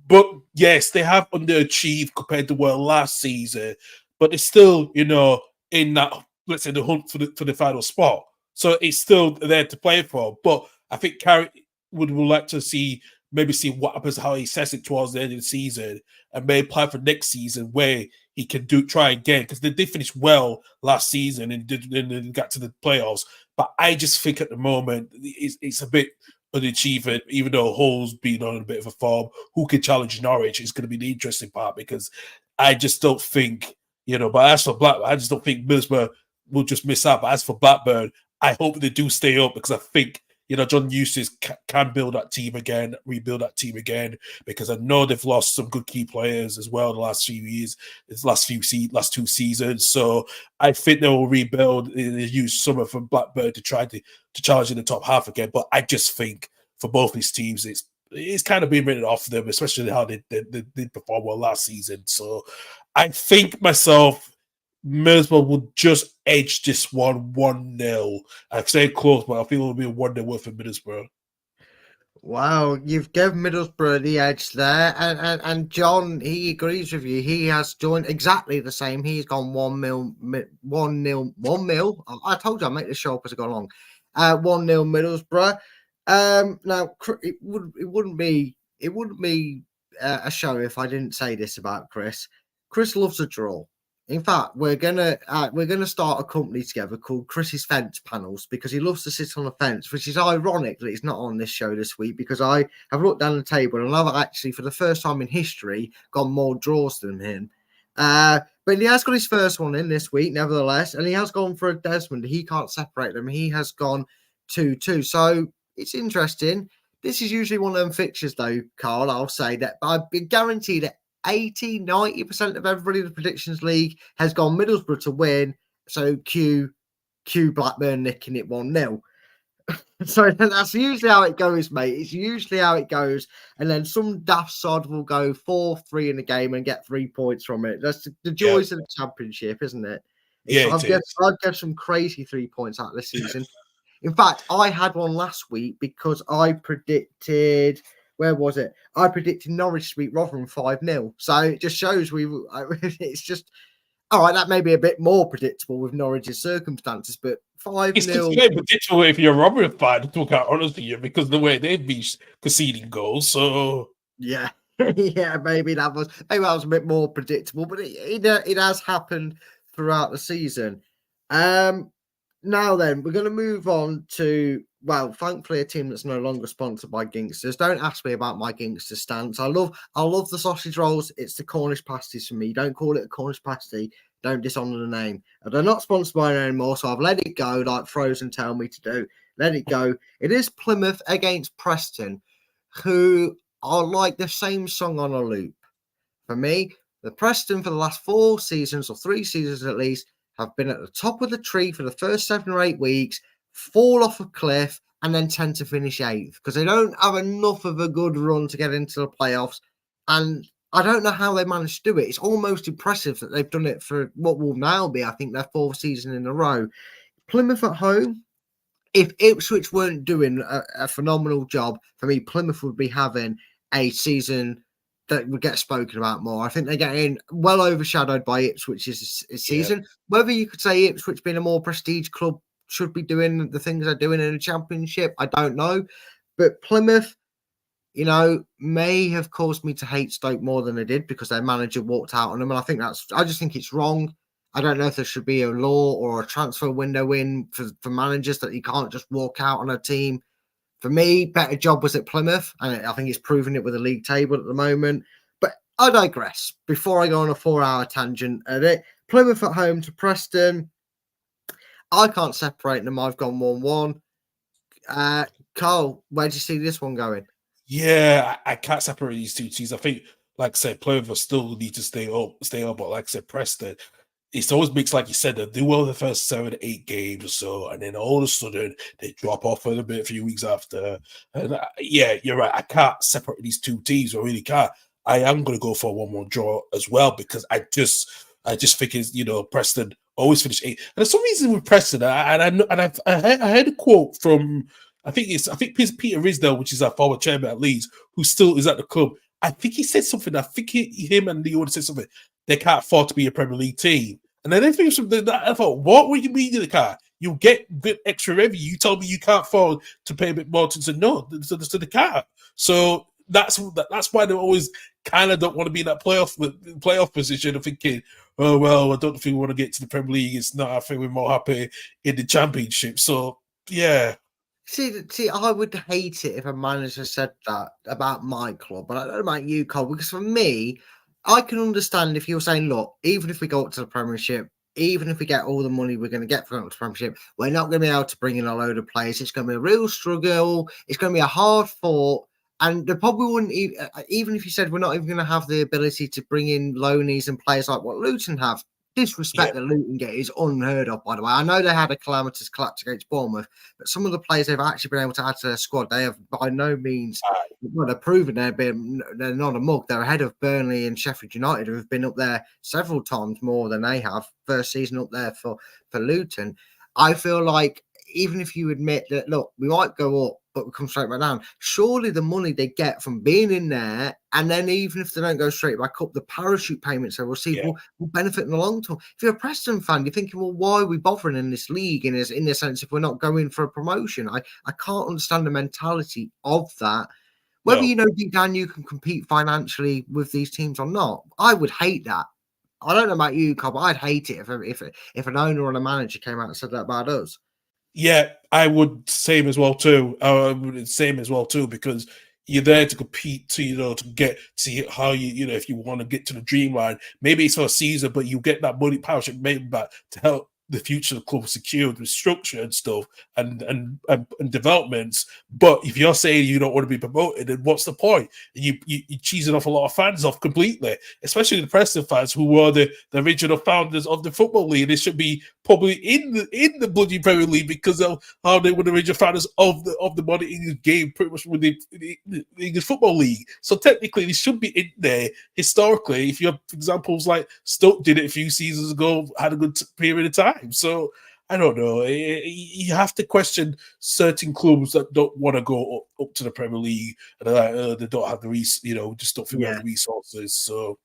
S4: But yes, they have underachieved compared to where last season, but it's still, in that, let's say, the hunt for the final spot. So it's still there to play for. But I think Carrick would like to see what happens, how he says it towards the end of the season, and may apply for next season where he can try again, because they did finish well last season and then got to the playoffs. But I just think at the moment it's a bit unachieving, even though Hull's been on a bit of a form. Who can challenge Norwich is going to be the interesting part, because I just don't think, but as for Blackburn, I just don't think Middlesbrough will just miss out. But as for Blackburn, I hope they do stay up, because I think, John Eustace can build that team again, rebuild that team again, because I know they've lost some good key players as well the last few years, last two seasons. So I think they will rebuild. They use summer from Blackburn to try to challenge in the top half again. But I just think for both these teams, it's kind of been written off them, especially how they perform well last season. So I think myself, Middlesbrough will just edge this 1-0. I've said close, but I feel it'll be a 1-0 win for Middlesbrough.
S3: Wow, you've given Middlesbrough the edge there, and John, he agrees with you. He has joined exactly the same. He's gone 1-0. I told you I'd make this show up as I go along. 1-0 Middlesbrough. Now it wouldn't be a show if I didn't say this about Chris. Chris loves a draw. In fact, we're gonna start a company together called Chris's Fence Panels, because he loves to sit on a fence, which is ironic that he's not on this show this week, because I have looked down the table and I've actually, for the first time in history, got more draws than him. But he has got his first one in this week, nevertheless, and he has gone for a Desmond. He can't separate them. He has gone 2-2. So it's interesting. This is usually one of them fixtures, though, Carl. I'll say that, but I've been guaranteed that 80-90% of everybody in the predictions league has gone Middlesbrough to win. So Q Blackburn nicking it 1-0. So that's usually how it goes, mate. It's usually how it goes. And then some daft sod will go 4-3 in the game and get 3 points from it. That's the joys of the championship, isn't it? I've got some crazy 3 points out this season. In fact, I had one last week because I predicted. Where was it? I predicted Norwich to beat Rotherham 5-0. So it just shows it's just all right. That may be a bit more predictable with Norwich's circumstances, but 5-0.
S4: It's very predictable if you're a Rotherham fan, to be honest with you, because the way they've been conceding goals. So
S3: yeah, yeah, maybe that was a bit more predictable, but it has happened throughout the season. Now then, we're going to move on to, well, thankfully a team that's no longer sponsored by Gingsters. Don't ask me about my Gingster stance. I love the sausage rolls. It's the Cornish pasties for me. Don't call it a Cornish pasty. Don't dishonour the name. They're not sponsored by it anymore, so I've let it go like Frozen tell me to do. Let it go. It is Plymouth against Preston, who are like the same song on a loop. For me, the Preston for the last 4 seasons, or 3 seasons at least, have been at the top of the tree for the first 7 or 8 weeks, fall off a cliff, and then tend to finish 8th because they don't have enough of a good run to get into the playoffs. And I don't know how they managed to do it. It's almost impressive that they've done it for what will now be, I think, their 4th season in a row. Plymouth at home, if Ipswich weren't doing a phenomenal job, for me, Plymouth would be having a season that would get spoken about more. I think they're getting well overshadowed by Ipswich's season. Whether you could say Ipswich being a more prestige club should be doing the things they're doing in a championship, I don't know. But Plymouth, may have caused me to hate Stoke more than they did because their manager walked out on them. And I just think it's wrong. I don't know if there should be a law or a transfer window in for managers that you can't just walk out on a team. For me, better job was at Plymouth, and I think it's proving it with the league table at the moment. But I digress. Before I go on a 4-hour tangent at it, Plymouth at home to Preston. I can't separate them. I've gone 1-1. Carl, where do you see this one going?
S4: Yeah, I can't separate these two teams. I think, like I said, Plymouth still need to stay up. But like I said, Preston, it's always mixed, like you said, they do well the first 7 to 8 games or so, and then all of a sudden they drop off a little bit a few weeks after. And yeah, you're right. I can't separate these two teams. I really can't. I am going to go for a 1-1 draw as well because I just think it's Preston always finish 8. And there's some reason with Preston, I heard a quote from I think Peter Risdale, which is our former chairman at Leeds, who still is at the club. I think he said something. I think him and Leo said something. They can't afford to be a Premier League team. And then I thought, what would you mean they can't? You get a bit extra revenue. You told me you can't afford to pay a bit more to no, so they can't. So that's why they always kind of don't want to be in that playoff position of thinking, oh well, I don't think we want to get to the Premier League. It's not. I think we're more happy in the Championship. So yeah.
S3: See, I would hate it if a manager said that about my club, but I don't know about you, Cole, because for me, I can understand if you're saying, look, even if we go up to the Premiership, even if we get all the money we're going to get from the Premiership, we're not going to be able to bring in a load of players. It's going to be a real struggle. It's going to be a hard fought. And they probably wouldn't, even if you said we're not even going to have the ability to bring in loanies and players like what Luton have. Disrespect that Luton get is unheard of, by the way. I know they had a calamitous collapse against Bournemouth, but some of the players they've actually been able to add to their squad, they have by no means, they're proven they're not a mug. They're ahead of Burnley and Sheffield United, who have been up there several times more than they have. First season up there for Luton. I feel like even if you admit that, look, we might go up, but we come straight back down. Surely the money they get from being in there, and then even if they don't go straight back up, the parachute payments they receive will benefit in the long term. If you're a Preston fan, you're thinking, well, why are we bothering in this league in the sense if we're not going for a promotion? I can't understand the mentality of that. Whether deep down you can compete financially with these teams or not, I would hate that. I don't know about you, Cobb, but I'd hate it if an owner or a manager came out and said that about us.
S4: Yeah, I would same as well too. Because you're there to compete to get see how if you want to get to the dream line. Maybe it's for a season, but you get that money power maybe back to help the future of the club secured with structure and stuff and developments. But if you're saying you don't want to be promoted, then what's the point? You're cheesing off a lot of fans off completely, especially the Preston fans who were the original founders of the Football League. They should be probably in the bloody Premier League because of how they were the original founders of the modern English game, pretty much with the English Football League. So technically, they should be in there historically. If you have examples like Stoke did it a few seasons ago, had a good period of time. So I don't know. You have to question certain clubs that don't want to go up to the Premier League, and they're like, they don't have the just don't feel we have
S3: Yeah.
S4: the resources. So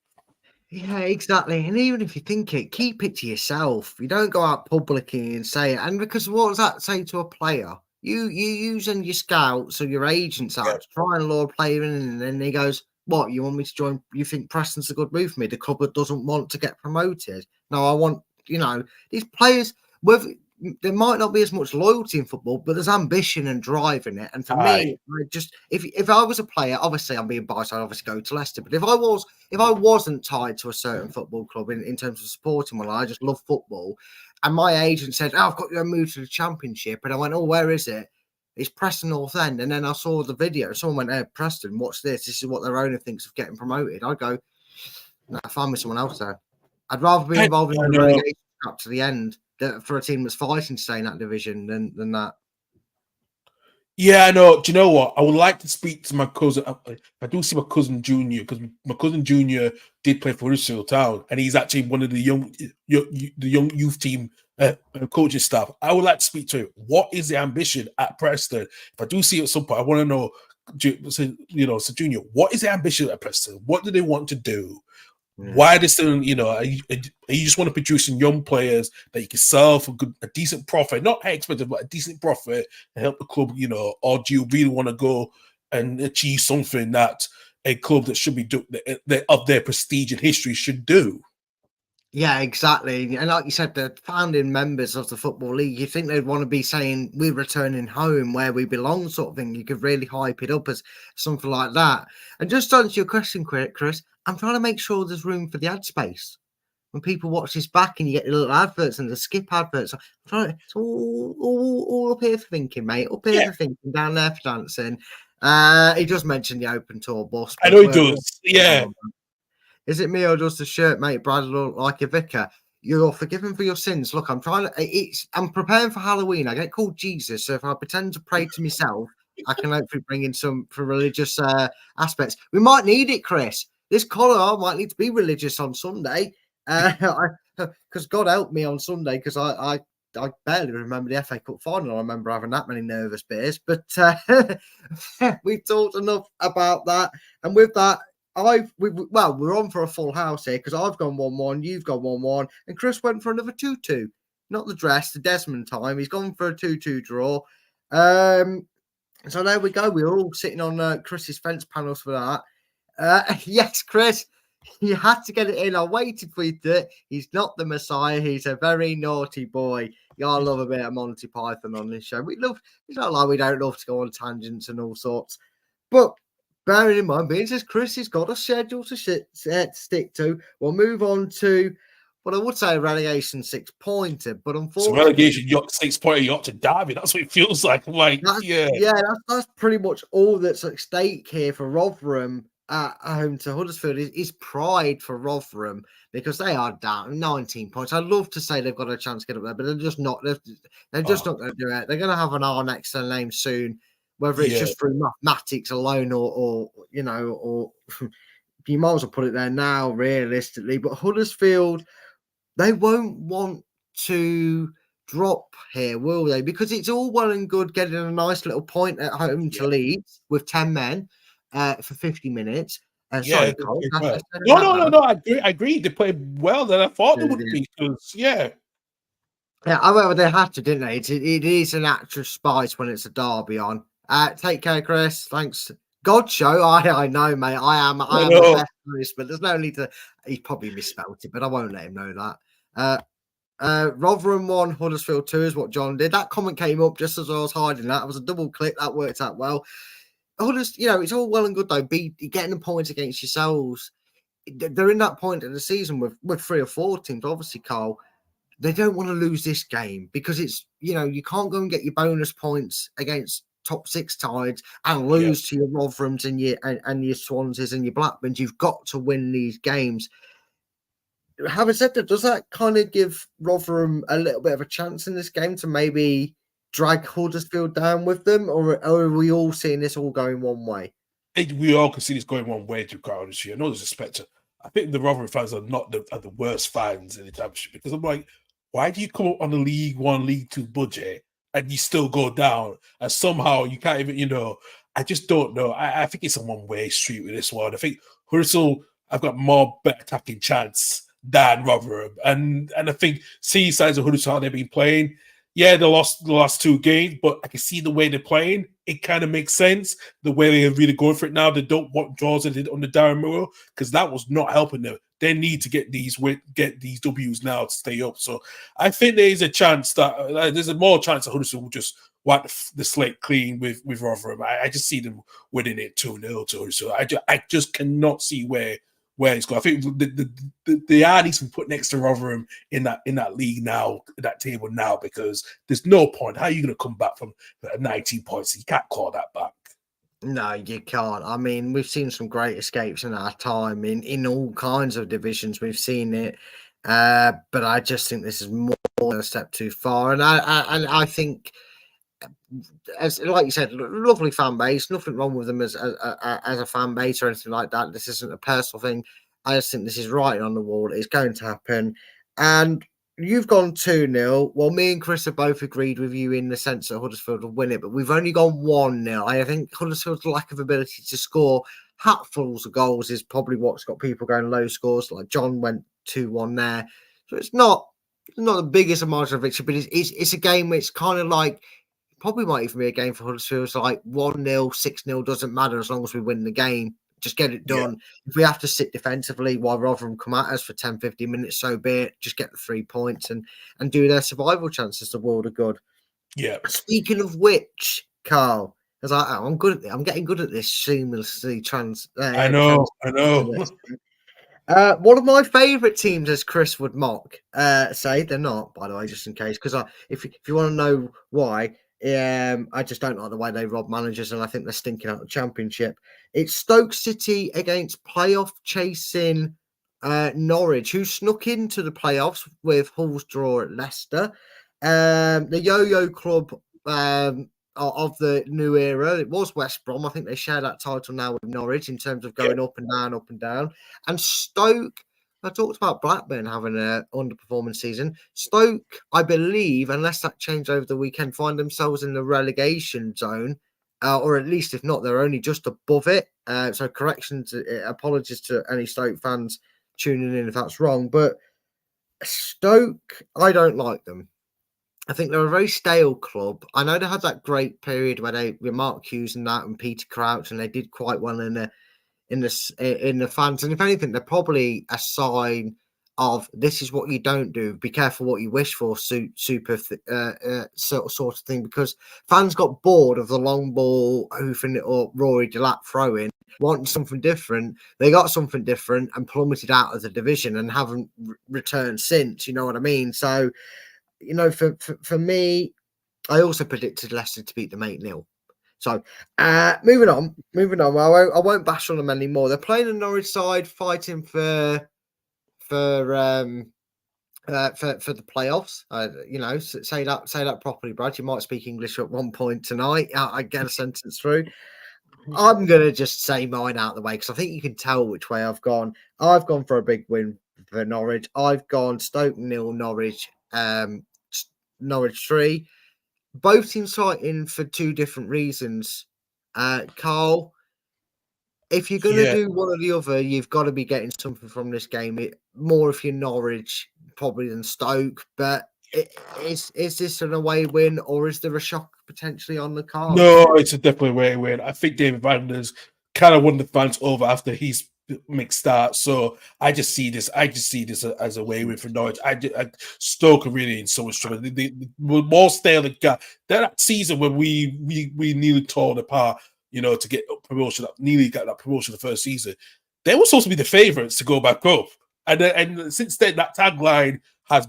S3: Yeah, exactly. And even if you think it, keep it to yourself. You don't go out publicly and say it. And because what does that say to a player? You using your scouts or your agents
S4: yeah,
S3: out to try and lure a player in, and then he goes, "What, you want me to join? You think Preston's a good move for me? The club that doesn't want to get promoted? No, I want these players. With there might not be as much loyalty in football, but there's ambition and drive in it. And for
S4: aye,
S3: me, I just if I was a player, obviously I'm being biased. I'd obviously go to Leicester. But if I wasn't tied to a certain football club in terms of supporting one, I just love football. And my agent said, "Oh, I've got you a move to the Championship," and I went, "Oh, where is it?" It's Preston North End, and then I saw the video. Someone went, "Hey, Preston, watch this. This is what their owner thinks of getting promoted." I'd go, "No, find me someone else there. I'd rather be involved in
S4: I
S3: the
S4: know.
S3: relegation up to the end for a team that's fighting to stay in that division than that."
S4: Yeah, I know. Do you know what? I would like to speak to my cousin. I do see my cousin Junior, because my cousin Junior did play for Huddersfield Town, and he's actually one of the young youth team coaching staff. I would like to speak to him. What is the ambition at Preston? If I do see it at some point, I want to know. So Junior, what is the ambition at Preston? What do they want to do?
S3: Yeah.
S4: Why this thing, are you just want to produce some young players that you can sell for a decent profit, not expensive, but a decent profit, and help the club, or do you really want to go and achieve something that a club that should be of their prestige and history should do?
S3: Yeah, exactly. And like you said, the founding members of the Football League, you think they'd want to be saying, "We're returning home where we belong," sort of thing. You could really hype it up as something like that. And just to answer your question, Chris, I'm trying to make sure there's room for the ad space. When people watch this back and you get the little adverts and the skip adverts, it's all up here for thinking, mate. Up here
S4: Yeah,
S3: for thinking, down there for dancing. He does mention the open tour bus,
S4: I
S3: but
S4: know he does. Yeah,
S3: is it me or does the shirt make Brad look like a vicar? You're forgiven for your sins. Look, I'm preparing for Halloween. I get called Jesus, so if I pretend to pray to myself, I can hopefully bring in some for religious aspects. We might need it, Chris. This collar might need to be religious on Sunday. Because God help me on Sunday, because I barely remember the FA Cup final. I remember having that many nervous beers, but we've talked enough about that. And with that, we're on for a full house here, because I've gone 1-1, you've gone 1-1, and Chris went for another 2-2. Not the dress, the Desmond time. He's gone for a 2-2 draw. So there we go. We're all sitting on Chris's fence panels for that. Yes, Chris, you had to get it in. I waited for you to. He's not the Messiah. He's a very naughty boy. Y'all love a bit of Monty Python on this show. It's not like we don't love to go on tangents and all sorts. But bearing in mind, being as Chris has got a schedule to stick to, we'll move on to what I would say a relegation 6-pointer. But
S4: it's a
S3: unfortunately,
S4: relegation 6-pointer yacht to Derby. That's what it feels like. I'm like,
S3: that's pretty much all that's at stake here for Rotherham at home to Huddersfield is pride for Rotherham, because they are down 19 points. I'd love to say they've got a chance to get up there, but they're just not. They're just not going to do it. They're going to have an R next to their name soon, whether it's just through mathematics alone or you might as well put it there now, realistically. But Huddersfield, they won't want to drop here, will they? Because it's all well and good getting a nice little point at home to Leeds with 10 men for 50 minutes. Sorry, Cole.
S4: No. I agree. They played well than I thought they would be.
S3: Yeah, however, they had to, didn't they? It is an extra spice when it's a derby on. Take care, Chris. Thanks. God show. I know, mate. I am the best Chris, but there's no need to. He probably misspelled it, but I won't let him know that. Rotherham 1, Huddersfield 2 is what John did. That comment came up just as I was hiding that. It was a double click. That worked out well. It's all well and good, though. Getting the points against yourselves. They're in that point of the season with 3 or 4 teams. Obviously, Carl, they don't want to lose this game, because it's, you can't go and get your bonus points against top 6 sides and lose to your Rotherhams and your Swanseas and your Blackburns. You've got to win these games. Having said that, does that kind of give Rotherham a little bit of a chance in this game to maybe drag Huddersfield down with them, or are we all seeing this all going one way?
S4: We all can see this going one way to crowd this year. No disrespect to, I think the Rotherham fans are not the worst fans in the championship, because I'm like, why do you come up on a League One, League Two budget and you still go down? And somehow you can't even, I just don't know. I think it's a one-way street with this one. I think Huddersfield have got more better attacking chance than Rotherham. And I think seeing sides of Huddersfield, how they've been playing, yeah, they lost the last 2 games, but I can see the way they're playing. It kind of makes sense. The way they're really going for it now. They don't want draws they did under Darren Moore because that was not helping them. They need to get these W's now to stay up. So I think there is a chance that there's a more chance that Huddersfield will just wipe the slate clean with Rotherham. I just see them winning it 2-0 to Huddersfield. I just cannot see where it's going. I think the are needs to be put next to Rotherham in that league now, that table now, because there's no point. How are you going to come back from 19 points? You can't call that back. No,
S3: you can't. I mean, we've seen some great escapes in our time in all kinds of divisions. We've seen it, but I just think this is more than a step too far. And I think, as like you said, lovely fan base. Nothing wrong with them as a fan base or anything like that. This isn't a personal thing. I just think this is writing on the wall. It's going to happen. And you've gone 2-0. Well, me and Chris have both agreed with you in the sense that Huddersfield will win it, but we've only gone 1-0. I think Huddersfield's lack of ability to score hatfuls of goals is probably what's got people going low scores. Like John went 2-1 there. So it's not the biggest margin of victory, but it's a game where it's kind of like, probably might even be a game for Huddersfield. It's like 1-0, 6-0, doesn't matter as long as we win the game. Just get it done. Yeah. If we have to sit defensively while Rotherham come at us for 10, 15 minutes, so be it. Just get the 3 points and do their survival chances the world of good. Yeah. Speaking of which, Carl, as I'm good at it. I'm getting good at this seamlessly I know. One of my favourite teams, as Chris would mock, say they're not, by the way, just in case, because if you want to know why, I just don't like the way they rob managers, and I think they're stinking out the Championship. It's Stoke City against playoff chasing Norwich, who snuck into the playoffs with Hull's draw at Leicester. The yo-yo club of the new era. It was West Brom. I think they share that title now with Norwich in terms of going up and down, up and down. And Stoke, I talked about Blackburn having an underperforming season. Stoke, I believe, unless that changed over the weekend, find themselves in the relegation zone, or at least if not, they're only just above it. So apologies to any Stoke fans tuning in if that's wrong. But Stoke, I don't like them. I think they're a very stale club. I know they had that great period where they with Mark Hughes and that and Peter Crouch, and they did quite well in the fans. And if anything, they're probably a sign of this is what you don't do. Be careful what you wish for, sort of thing. Because fans got bored of the long ball, hoofing it up, Rory Delap throwing, wanting something different. They got something different and plummeted out of the division and haven't returned since. You know what I mean? So. For me, I also predicted Leicester to beat them 8-0. So, moving on. I won't bash on them anymore. They're playing a Norwich side, fighting for the playoffs. Say that properly, Brad. You might speak English at one point tonight. I get a sentence through. I'm gonna just say mine out of the way because I think you can tell which way I've gone. I've gone for a big win for Norwich. I've gone Stoke 0, Norwich. Norwich 3. Both teams fighting for 2 different reasons. Carl, if you're going to do one or the other, you've got to be getting something from this game. More if you're Norwich, probably than Stoke. But is this an away win or is there a shock potentially on the card?
S4: No, it's a definitely away win. I think David Vander's kind of won the fans over after he's mixed start. So I just see this as a way win for Norwich. Stoke are really in so much trouble. They were more stale than that season when we nearly tore apart, to get promotion, nearly got that promotion the first season. They were supposed to be the favourites to go back up. And since then, that tagline has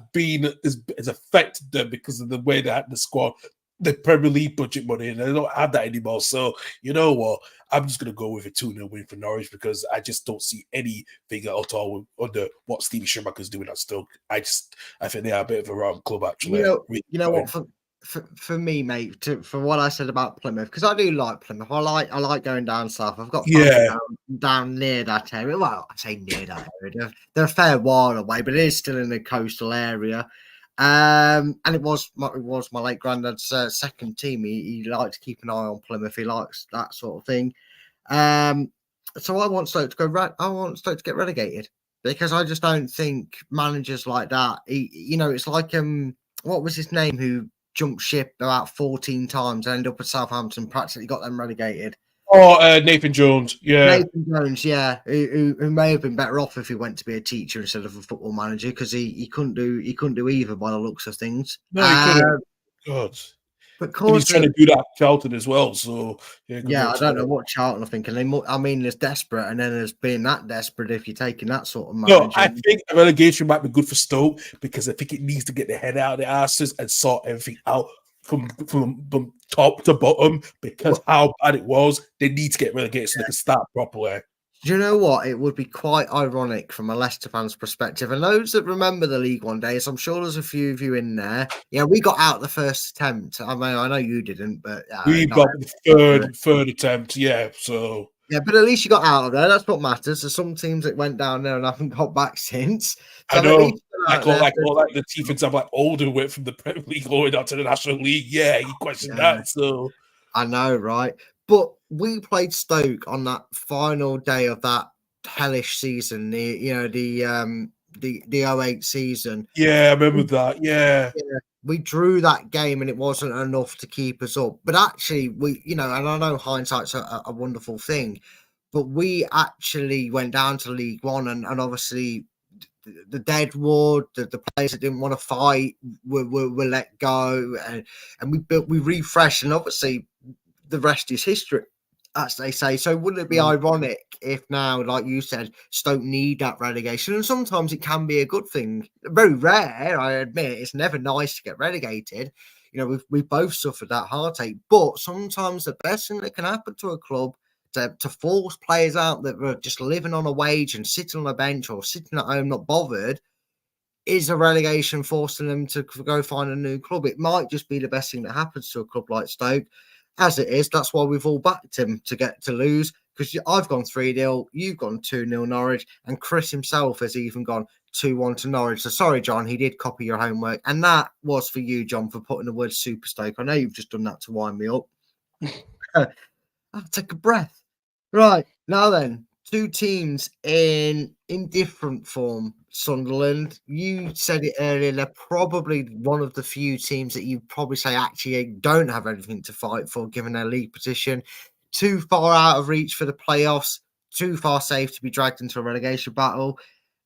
S4: affected them because of the way they had the squad, the Premier League budget money, and they don't have that anymore. So, you know what? I'm just going to go with a 2-0 win for Norwich because I just don't see anything at all under what Stevie Schumacher's doing at Stoke. I think they are a bit of a wrong club, actually.
S3: You know what? For me, mate, for what I said about Plymouth, because I do like Plymouth. I like going down south. I've got down near that area. Well, I say near that area. They're a fair while away, but it is still in the coastal area. And it was my late granddad's second team. He liked to keep an eye on Plymouth. He likes that sort of thing. So I want Stoke to I want Stoke to get relegated because I just don't think managers like that. It's like what was his name who jumped ship about 14 times, ended up at Southampton, practically got them relegated.
S4: Oh, Nathan Jones, yeah.
S3: Nathan Jones, yeah, who may have been better off if he went to be a teacher instead of a football manager because he couldn't do either by the looks of things.
S4: No, he couldn't. God.
S3: But
S4: And he's trying to do that at Charlton as well. So
S3: yeah, I don't know what Charlton are thinking. I mean, there's desperate, and then there's being that desperate if you're taking that sort of manager.
S4: No, I think a relegation might be good for Stoke because I think it needs to get the head out of the asses and sort everything out from top to bottom because how bad it was. They need to get relegated so they can start properly.
S3: Do you know what? It would be quite ironic from a Leicester fan's perspective. And those that remember the League One days, I'm sure there's a few of you in there. Yeah, we got out the first attempt. I mean, I know you didn't, but
S4: we got the third attempt. Yeah, so
S3: yeah, but at least you got out of there. That's what matters. There's some teams that went down there and haven't got back since. So
S4: I know. Like the team, for example, like Oldham went from the Premier League going out to the National League. Yeah, you question that. So
S3: I know, right? But we played Stoke on that final day of that hellish season, the 08 season.
S4: Yeah, I remember that. Yeah.
S3: We drew that game and it wasn't enough to keep us up. But actually, and I know hindsight's a wonderful thing, but we actually went down to League One and obviously the deadwood, the players that didn't want to fight were let go and we refreshed, and obviously the rest is history, as they say. So wouldn't it be ironic if now, like you said, Stoke need that relegation? And sometimes it can be a good thing. Very rare, I admit. It's never nice to get relegated. We've both suffered that heartache. But sometimes the best thing that can happen to a club to force players out that were just living on a wage and sitting on a bench or sitting at home not bothered is a relegation, forcing them to go find a new club. It might just be the best thing that happens to a club like Stoke. As it is, that's why we've all backed him to lose, because I've gone 3-0, you've gone 2-0 Norwich, and Chris himself has even gone 2-1 to Norwich. So sorry, John, he did copy your homework. And that was for you, John, for putting the word Super Stoke. I know you've just done that to wind me up. I'll take a breath. Right, now then, two teams in different form. Sunderland, you said it earlier, they're probably one of the few teams that you probably say actually don't have anything to fight for given their league position. Too far out of reach for the playoffs, too far safe to be dragged into a relegation battle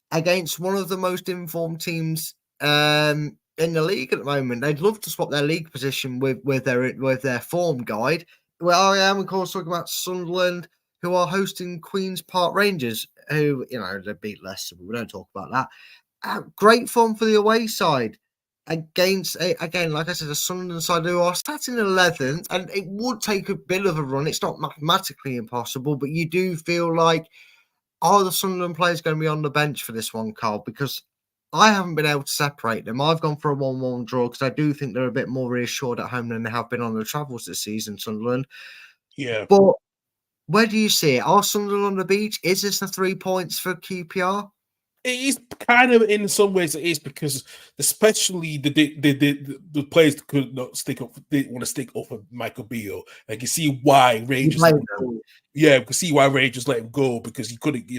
S3: against one of the most informed teams in the league at the moment. They'd love to swap their league position with their form guide. Well, I am, of course, talking about Sunderland, who are hosting Queen's Park Rangers, who, they beat Leicester, but we don't talk about that. Great fun for the away side against, again, like I said, a Sunderland side who are sat in 11th, and it would take a bit of a run. It's not mathematically impossible, but you do feel like, are the Sunderland players going to be on the bench for this one, Carl? Because I haven't been able to separate them. I've gone for a 1-1 draw because I do think they're a bit more reassured at home than they have been on the travels this season, Sunderland.
S4: Yeah.
S3: But where do you see it? Are Sunderland on the beach? Is this the 3 points for QPR?
S4: It is kind of, in some ways, it is, because especially the players could not stick up. They want to stick up for Michael Beale. I can see why Rangers. Yeah, we can see why Rangers let him go, because he couldn't.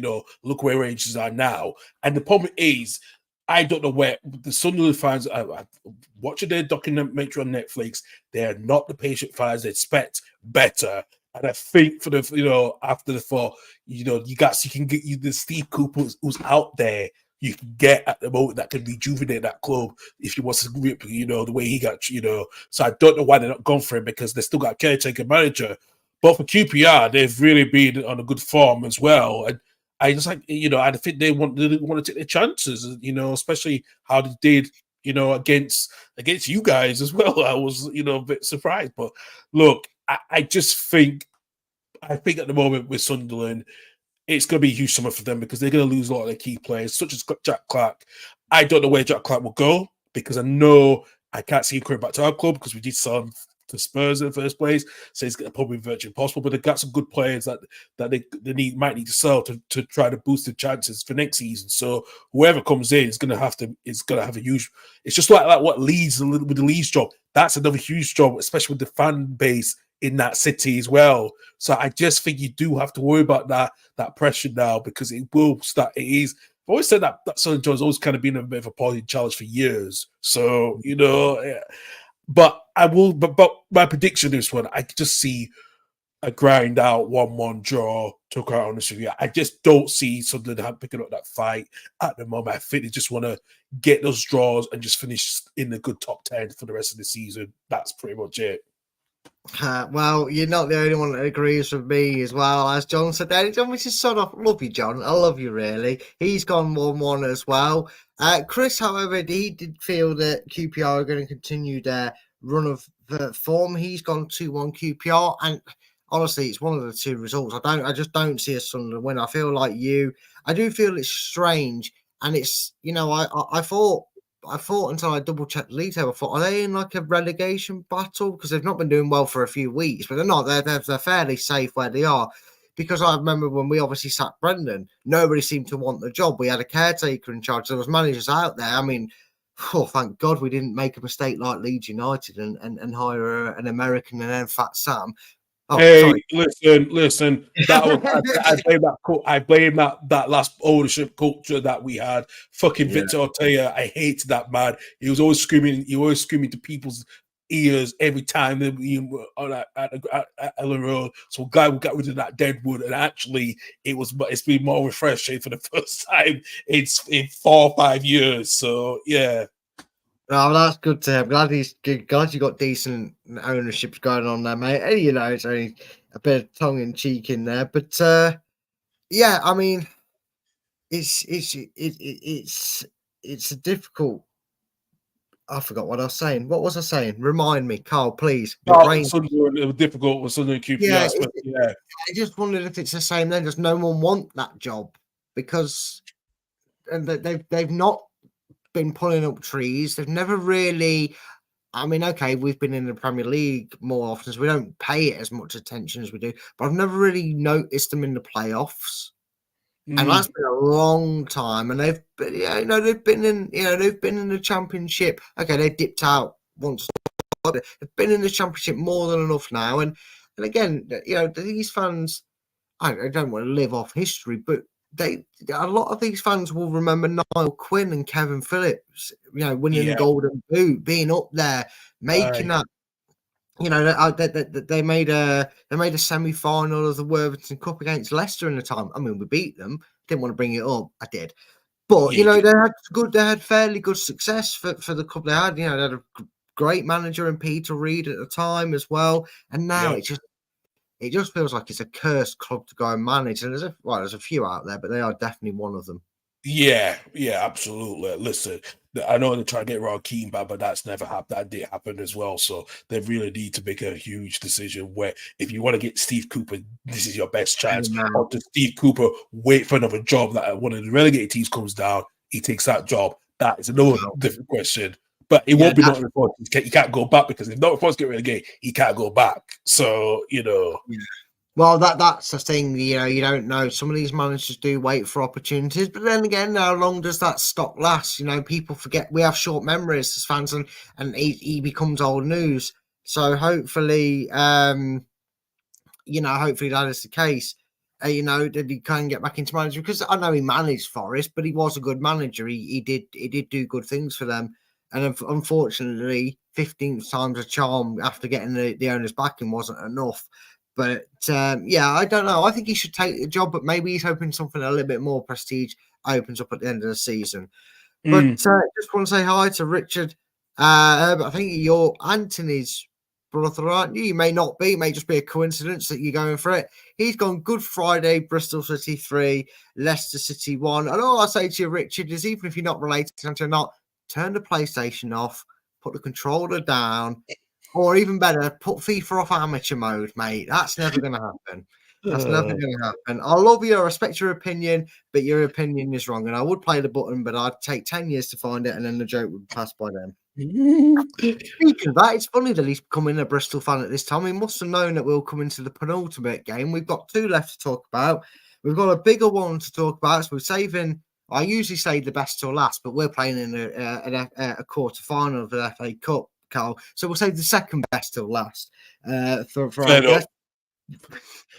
S4: Look where Rangers are now. And the problem is, I don't know where the Sunderland fans are watching their documentary on Netflix. They are not the patient fans. They expect better. And I think for the, after the fall, you can get the Steve Cooper who's out there, you can get at the moment that can rejuvenate that club if you want to grip, the way he got, So I don't know why they're not gone for him, because they still got a caretaker manager. But for QPR, they've really been on a good form as well. And I just I think they want to take their chances, especially how they did, against you guys as well. I was, a bit surprised. But look, I just think, at the moment with Sunderland, it's going to be a huge summer for them, because they're going to lose a lot of their key players, such as Jack Clark. I don't know where Jack Clark will go, because I know I can't see him coming back to our club, because we did sell him to Spurs in the first place, so it's probably virtually impossible. But they've got some good players that they might need to sell to try to boost the chances for next season. So whoever comes in is going to have a huge. It's just like what Leeds with the Leeds job. That's another huge job, especially with the fan base in that city as well. So I just think you do have to worry about that pressure now, because it will start. It is. I've always said that Southern John's always kind of been a bit of a positive challenge for years. So, yeah. But I will. But my prediction this one, I just see a grind out 1-1 draw. To quite honest with you, I just don't see Sunderland picking up that fight at the moment. I think they just want to get those draws and just finish in the good top 10 for the rest of the season. That's pretty much it.
S3: Well, you're not the only one that agrees with me as well. As John said there, John, which is sort of love you, John. I love you, really. He's gone 1-1 as well. Chris, however, he did feel that QPR are going to continue their run of form. He's gone 2-1 QPR, and honestly, it's one of the two results. I just don't see a Sunderland win. I feel like you. I do feel it's strange, and it's, I thought until I double checked the league table, I thought, are they in like a relegation battle? Because they've not been doing well for a few weeks, but they're not. They're fairly safe where they are. Because I remember when we obviously sacked Brendan, nobody seemed to want the job. We had a caretaker in charge. There was managers out there. I mean, thank God we didn't make a mistake like Leeds United and hire an American and then Fat Sam. Oh,
S4: hey,
S3: sorry.
S4: listen. That was I blame that last ownership culture that we had. Fucking Victor Ortega, I hated that man. He was always screaming to people's ears every time that we were at Ellen Road. So glad we got rid of that deadwood, and actually it's been more refreshing for the first time in 4 or 5 years. So yeah.
S3: Oh, that's good to him. Glad you got decent ownerships going on there, mate. And it's only a bit of tongue in cheek in there, but yeah, I mean, it's a difficult. I forgot what I was saying. What was I saying? Remind me, Carl, please.
S4: It was difficult with Sunderland QPR. Yeah,
S3: I just wondered if it's the same then. Does no one want that job? Because they've not been pulling up trees. They've never really. I mean, okay, we've been in the Premier League more often, so we don't pay it as much attention as we do. But I've never really noticed them in the playoffs, and that's been a long time. And they've been in the Championship. Okay, they dipped out once. They've been in the Championship more than enough now. And again, these fans. I don't want to live off history, but a lot of these fans will remember Niall Quinn and Kevin Phillips, winning the Golden Boot, being up there, making that. They made a semi-final of the Worthington Cup against Leicester in the time. I mean, we beat them. Didn't want to bring it up. I did, but they had fairly good success for the club they had. They had a great manager in Peter Reid at the time as well, and now it just feels like it's a cursed club to go and manage. And there's a few out there, but they are definitely one of them.
S4: Yeah, absolutely. Listen, I know they're trying to get Ron Keane back, but that's never happened. That did happen as well. So they really need to make a huge decision where, if you want to get Steve Cooper, this is your best chance. Or does Steve Cooper wait for another job that one of the relegated teams comes down, he takes that job? That is another different question. But it won't be Nottingham Forest. He can't go back, because if Nottingham Forest get relegated, he can't go back. So, Yeah.
S3: Well, that's the thing. You don't know. Some of these managers do wait for opportunities, but then again, how long does that stock last? People forget. We have short memories as fans, and he becomes old news. So hopefully, hopefully that is the case. That he can get back into management, because I know he managed Forest, but he was a good manager. He did do good things for them. And unfortunately, 15th time's a charm after getting the owners backing wasn't enough. But I don't know. I think he should take the job, but maybe he's hoping something a little bit more prestige opens up at the end of the season. But just want to say hi to Richard. I think you're Anthony's brother, aren't you? You may not be. It may just be a coincidence that you're going for it. He's gone Good Friday, Bristol City 3, Leicester City 1. And all I say to you, Richard, is even if you're not related to him or not, turn the PlayStation off, put the controller down, or even better, put FIFA off amateur mode, mate. That's never going to happen. That's never going to happen. I love you. I respect your opinion, but your opinion is wrong. And I would play the button, but I'd take 10 years to find it, and then the joke would pass by then. Speaking of that, it's funny that he's becoming a Bristol fan at this time. He must have known that we'll come into the penultimate game. We've got 2 left to talk about. We've got a bigger one to talk about. So we're saving. I usually say the best till last, but we're playing in a quarter final of the FA Cup, Carl. So we'll save the second best till last for our guest.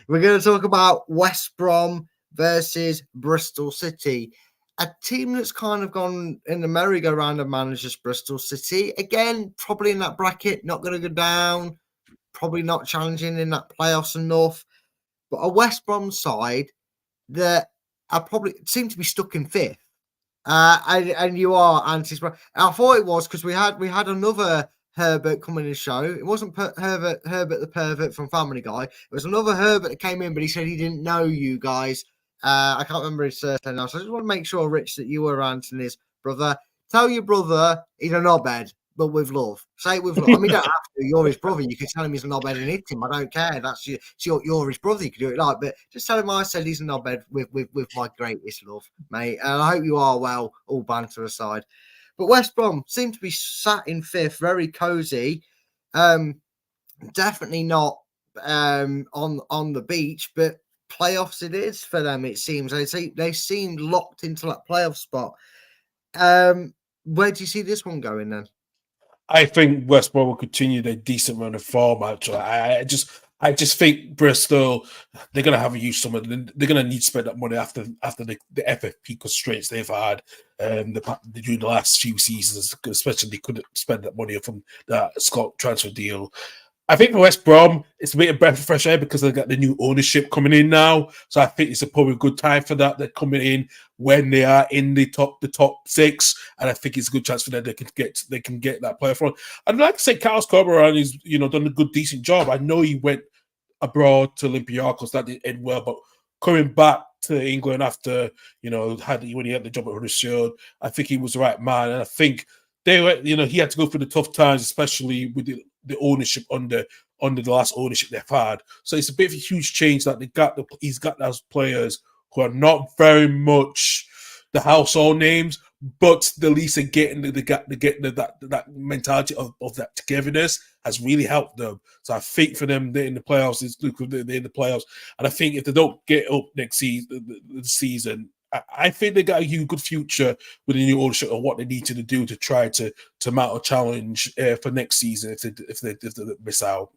S3: We're going to talk about West Brom versus Bristol City. A team that's kind of gone in the merry-go-round of managers, Bristol City. Again, probably in that bracket, not going to go down, probably not challenging in that playoffs enough. But a West Brom side that are probably seem to be stuck in 5th. And you are anti. I thought it was because we had another Herbert come in the show. It wasn't Herbert the pervert from Family Guy. It was another Herbert that came in, but he said he didn't know you guys. I can't remember his surname now, so I just want to make sure, Rich, that you were Anthony's brother. Tell your brother he's a knobhead, but with love. Say it with love. I mean, you don't have to. You're his brother. You can tell him he's a knobhead and hit him. I don't care. That's you're his brother. You can do it like, but just tell him I said he's a knobhead with my greatest love, mate. And I hope you are well, all banter aside. But West Brom seem to be sat in 5th, very cozy. Definitely not on the beach, but playoffs it is for them. It seems they seem locked into that playoff spot. Where do you see this one going then?
S4: I think West Brom will continue their decent run of form. Actually, I just think Bristol, they're going to have a huge summer. They're going to need to spend that money after the FFP constraints they've had during the last few seasons, especially they couldn't spend that money from that Scott transfer deal. I think for West Brom, it's a bit of breath of fresh air because they've got the new ownership coming in now. So I think it's probably a good time for that. They're coming in when they are in the top 6, and I think it's a good chance for them they can get that player from. I'd like to say Carlos Corberan has done a good decent job. I know he went abroad to Olympiacos, that didn't end well, but coming back to England after when he had the job at Huddersfield, I think he was the right man, and I think they were he had to go through the tough times, especially with the ownership under the last ownership they've had. So it's a bit of a huge change that he's got those players who are not very much the household names, but the least are getting that mentality of that togetherness has really helped them. So I think for them, they're in the playoffs. They're in the playoffs, and I think if they don't get up next season, I think they got a good future with the new ownership of what they need to do to try to mount a challenge for next season if they miss out.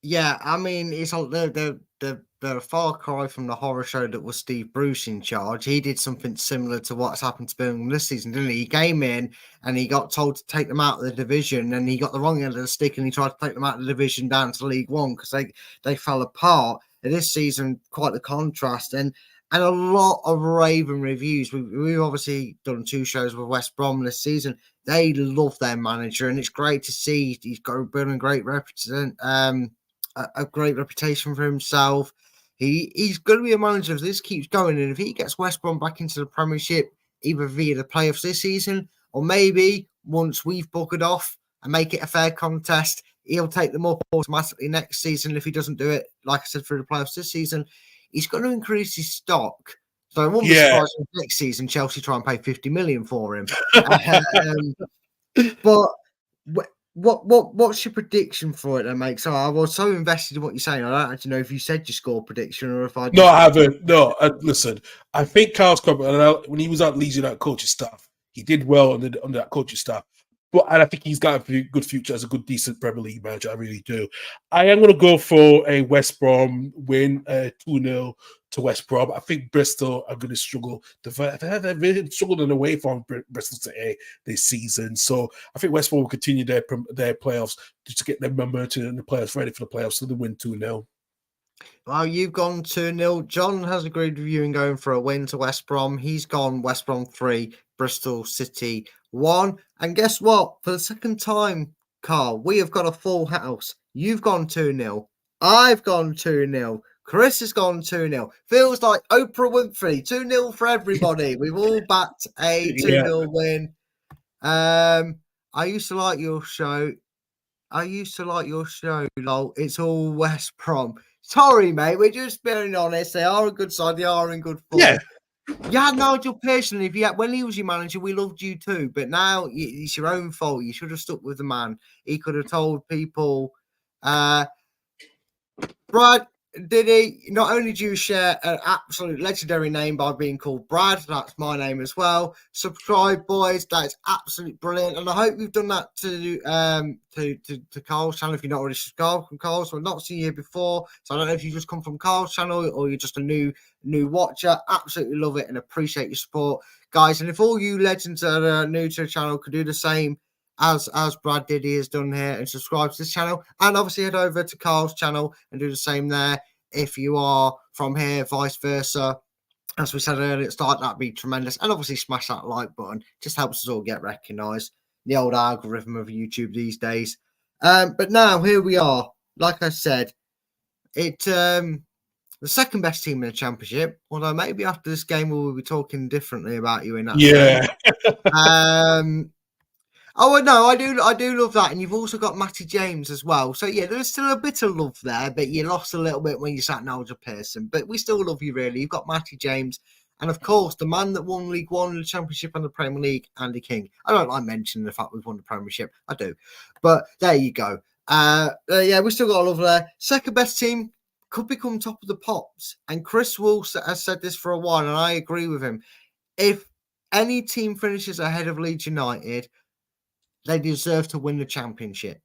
S3: Yeah, I mean, it's they're a far cry from the horror show that was Steve Bruce in charge. He did something similar to what's happened to Birmingham this season, didn't he? He came in and he got told to take them out of the division, and he got the wrong end of the stick, and he tried to take them out of the division down to League One because they fell apart. And this season, quite the contrast, and a lot of raving reviews. We've obviously done 2 shows with West Brom this season. They love their manager, and it's great to see he's got building a great reputation for himself. He's going to be a manager if this keeps going, and if he gets West Brom back into the Premiership, either via the playoffs this season, or maybe once we've buckered off and make it a fair contest, he'll take them up automatically next season if he doesn't do it, like I said, through the playoffs this season. He's going to increase his stock. So I won't be surprised if next season Chelsea try and pay 50 million for him. But what's your prediction for it then, mate? So I was so invested in what you're saying. I don't actually know if you said your score prediction or if I
S4: No, I haven't. No, listen, I think Carlos Corberan, when he was at Leeds United coaching staff, he did well under that coaching staff. And I think he's got a good future as a good, decent Premier League manager. I really do. I am going to go for a West Brom win, 2-0 to West Brom. I think Bristol are going to struggle. They've really struggled in away from Bristol to this season. So I think West Brom will continue their playoffs just to get their momentum and the players ready for the playoffs. So they win 2-0.
S3: Well, you've gone 2-0. John has agreed with you in going for a win to West Brom. He's gone West Brom 3, Bristol City 1. And guess what? For the second time, Carl, we have got a full house. You've gone 2-0. I've gone 2-0. Chris has gone 2-0. Feels like Oprah Winfrey. 2-0 for everybody. We've all backed a 2-0 win. I used to like your show. Lol. It's all West Brom. Sorry, mate. We're just being honest. They are a good side. They are in good form.
S4: Yeah.
S3: You had Nigel Pearson. When he was your manager, we loved you too. But now it's your own fault. You should have stuck with the man. He could have told people, Brad, did he? Not only do you share an absolute legendary name by being called Brad, that's my name as well. Subscribe, boys. That is absolutely brilliant, and I hope you've done that to Carl's channel. If you're not already subscribed from Carl's, so I've not seen you before, so I don't know if you just come from Carl's channel or you're just a new watcher. Absolutely love it and appreciate your support, guys. And if all you legends that are new to the channel could do the same as Brad did, he has done here, and subscribe to this channel, and obviously head over to Carl's channel and do the same there if you are from here, vice versa. As we said earlier at the start, that'd be tremendous. And obviously smash that like button, just helps us all get recognized. The old algorithm of YouTube these days. But now here we are. Like I said, it the second best team in the championship, although maybe after this game we'll be talking differently about you in that sense. Oh no, I do love that, and you've also got Matty James as well. So yeah, there's still a bit of love there, but you lost a little bit when you sat Nigel Pearson. But we still love you, really. You've got Matty James, and of course the man that won League One, the Championship, and the Premier League, Andy King. I don't like mentioning the fact we've won the Premiership. I do, but there you go. Yeah, we still got a love there. Second best team could become top of the pops, and Chris Wilson has said this for a while, and I agree with him. If any team finishes ahead of Leeds United, they deserve to win the championship.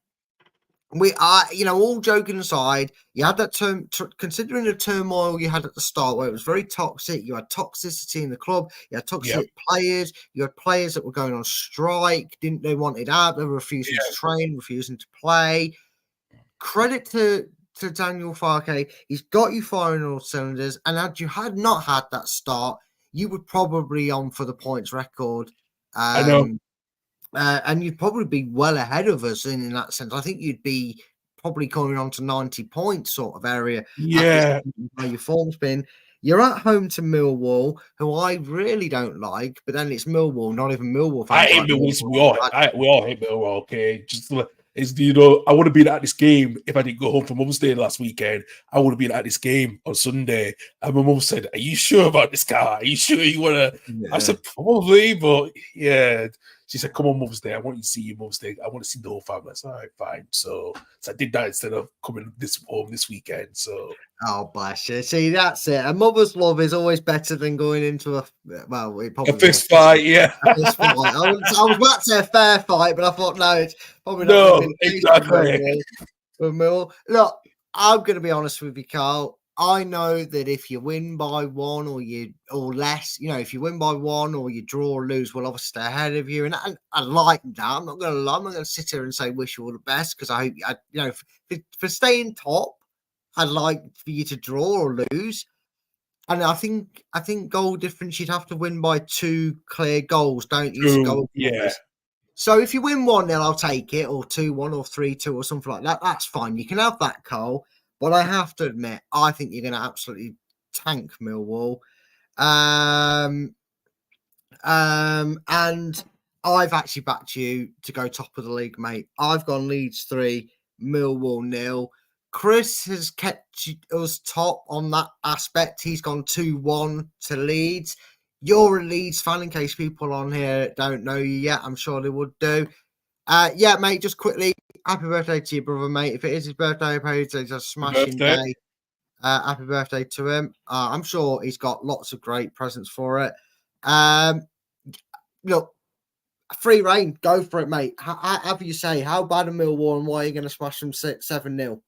S3: We are, all joking aside, you had that term, considering the turmoil you had at the start where it was very toxic. You had toxicity in the club, you had toxic players, you had players that were going on strike, they wanted out, they were refusing to train, refusing to play. Credit to Daniel Farke, he's got you firing all cylinders, and had you not had that start, you would probably on for the points record.
S4: I know.
S3: And you'd probably be well ahead of us in that sense. I think you'd be probably coming on to 90 points sort of area.
S4: Yeah.
S3: How your form's been. You're at home to Millwall, who I really don't like, but then it's Millwall, not even Millwall fans.
S4: I hate Millwall. We all hate Millwall, okay? I would have been at this game if I didn't go home from Mum's Day last weekend. I would have been at this game on Sunday. And my mum said, "Are you sure about this guy? Are you sure you want to?" Yeah. I said, "Probably," but yeah. She said, "Come on, Mum's Day. I want you to see your Mum's Day. I want to see the whole family." I said, "All right, fine." So I did that instead of coming home this weekend. So.
S3: Oh, bless you. See, that's it. A mother's love is always better than going into a
S4: fist fight, yeah.
S3: A fist fight. I was about to say a fair fight, but I thought, no, it's probably not.
S4: No, exactly.
S3: Look, I'm going to be honest with you, Carl. I know that if you win by one or less, if you win by one or you draw or lose, we'll obviously stay ahead of you. And I like that. I'm not going to lie. I'm not going to sit here and say wish you all the best, because I hope, for staying top, I'd like for you to draw or lose. And I think goal difference, you'd have to win by 2 clear goals, don't you?
S4: Yeah.
S3: So if you win 1-0, I'll take it, or 2-1 or 3-2 or something like that. That's fine. You can have that, Cole. But I have to admit, I think you're going to absolutely tank Millwall. And I've actually backed you to go top of the league, mate. I've gone Leeds 3, Millwall 0. Chris has kept us top on that aspect. He's gone 2-1 to Leeds. You're a Leeds fan, in case people on here don't know you yet. I'm sure they would do. Yeah, mate, just quickly, happy birthday to your brother, mate. If it is his birthday, I hope it's a smashing day. Happy birthday to him. I'm sure he's got lots of great presents for it. Look, free reign, go for it, mate. Have you say, how bad are Millwall and why are you going to smash them 7-0?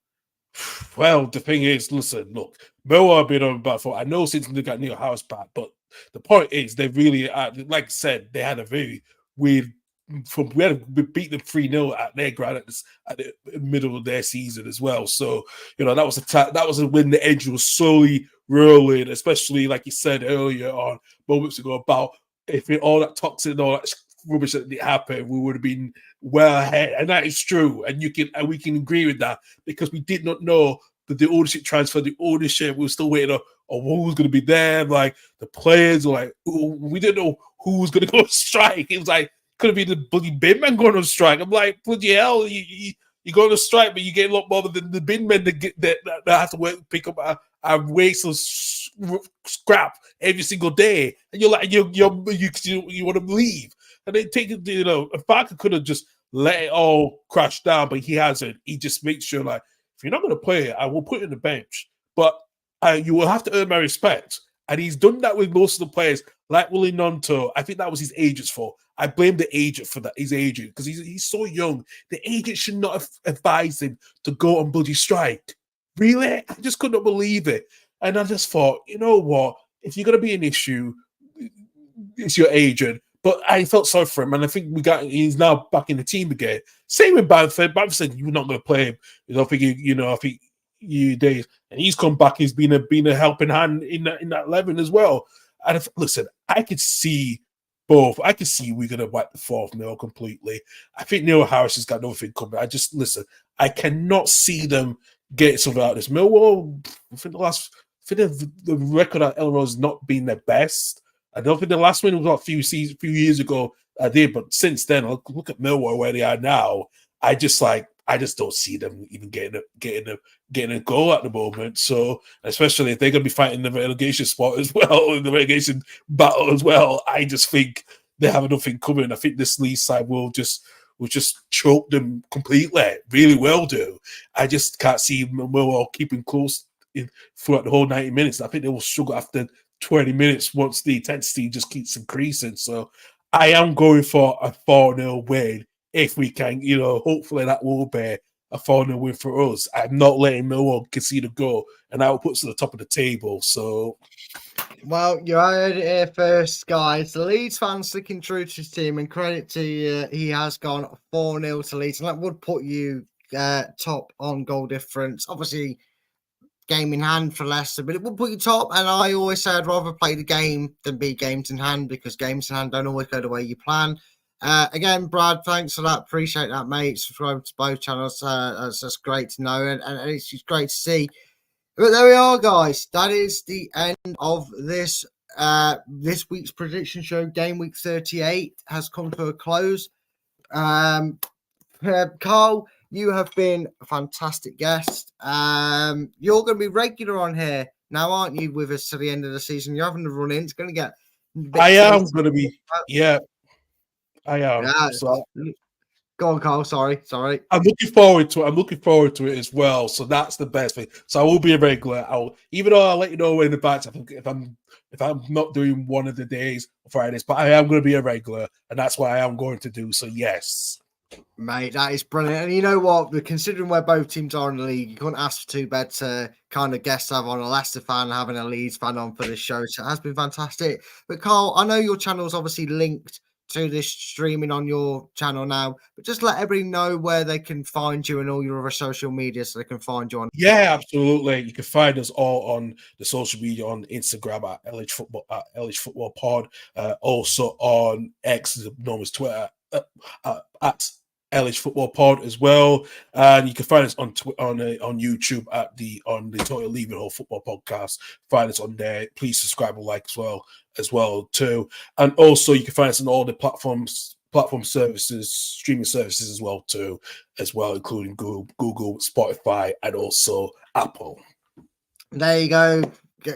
S4: Well, the thing is, listen, look, Millwall have been on about for, I know since they got Neil House back, but the point is, they really, like I said, they had a very weird. We beat them 3-0 at their ground at the middle of their season as well. So that was a win. The edge was slowly rolling, especially like you said earlier on moments ago about if all that toxic and all that rubbish that didn't happen, we would have been well ahead, and that is true. And we can agree with that, because we did not know that the ownership transfer, the ownership, we were still waiting on who was going to be there. Like the players were like, we didn't know who was going to go on strike. It was like, could have been the bloody bin man going on strike. I'm like, bloody hell, You go on a strike, but you get a lot more than the bin men that have to work, pick up a waste of scrap every single day, and you're like, you want to leave, and they take it. If Barker could have just let it all crash down, but he hasn't. He just makes sure, like, if you're not going to play it, I will put it in the bench, but you will have to earn my respect. And he's done that with most of the players, like Willie Nonto. I think that was his agent's fault. I blame the agent for that, his agent, because he's so young. The agent should not have advised him to go on bloody strike. Really? I just could not believe it. And I just thought, you know what? If you're going to be an issue, it's your agent. But I felt sorry for him, and I think he's now back in the team again. Same with Bamford. Bamford said you're not going to play him. I think I think you days, and he's come back. He's been a helping hand in that 11 as well. And listen, I could see both. I could see we're going to wipe the floor off Mill completely. I think Neil Harris has got nothing coming. I cannot see them get something out of this. Millwall, I think the record at Elroy's not been their best. I don't think the last win was a few years ago. I did, but since then, look at Millwall where they are now. I just don't see them even getting a goal at the moment. So, especially if they're going to be fighting the relegation spot as well, in the relegation battle as well, I just think they have nothing coming. I think this Leeds side will just choke them completely. Really will do. I just can't see Millwall keeping close throughout the whole 90 minutes. I think they will struggle after 20 minutes once the intensity just keeps increasing. So, I am going for a 4-0 win. If we can, hopefully that will be a 4-0 win for us. I'm not letting Millwall concede a goal, and that will put us at the top of the table. So,
S3: well, you heard it here first, guys. The Leeds fan sticking true to his team, and credit to you, he has gone 4-0 to Leeds, and that would put you top on goal difference. Obviously, game in hand for Leicester, but it would put you top. And I always say I'd rather play the game than be games in hand, because games in hand don't always go the way you plan. Again, Brad, thanks for that. Appreciate that, mate. Subscribe to both channels. That's great to know, and it's just great to see. But there we are, guys. That is the end of this week's prediction show. Game week 38 has come to a close. Carl, you have been a fantastic guest. You're going to be regular on here now, aren't you, with us to the end of the season? You're having to run in. It's going to get...
S4: I am going to be, yeah. I am.
S3: Yeah.
S4: So,
S3: go on, Carl. Sorry.
S4: I'm looking forward to it. I'm looking forward to it as well. So that's the best thing. So I will be a regular. Even though I'll let you know in advance if I'm not doing one of the days Fridays, but I am going to be a regular, and that's what I am going to do. So yes.
S3: Mate, that is brilliant. And you know what? Considering where both teams are in the league, you couldn't ask for two better kind of guests to have on, a Leicester fan having a Leeds fan on for this show. So it has been fantastic. But Carl, I know your channel is obviously linked to this streaming on your channel now, but just let everybody know where they can find you and all your other social media so they can find you on.
S4: Yeah, absolutely. You can find us all on the social media on Instagram at LH Football Pod, also on X, known as Twitter, at LH Football Pod as well, and you can find us on YouTube on the Total Leaving Hole Football Podcast. Find us on there. Please subscribe and like as well too, and also you can find us on all the platform services, streaming services as well too, including Google, Spotify, and also Apple.
S3: There you go.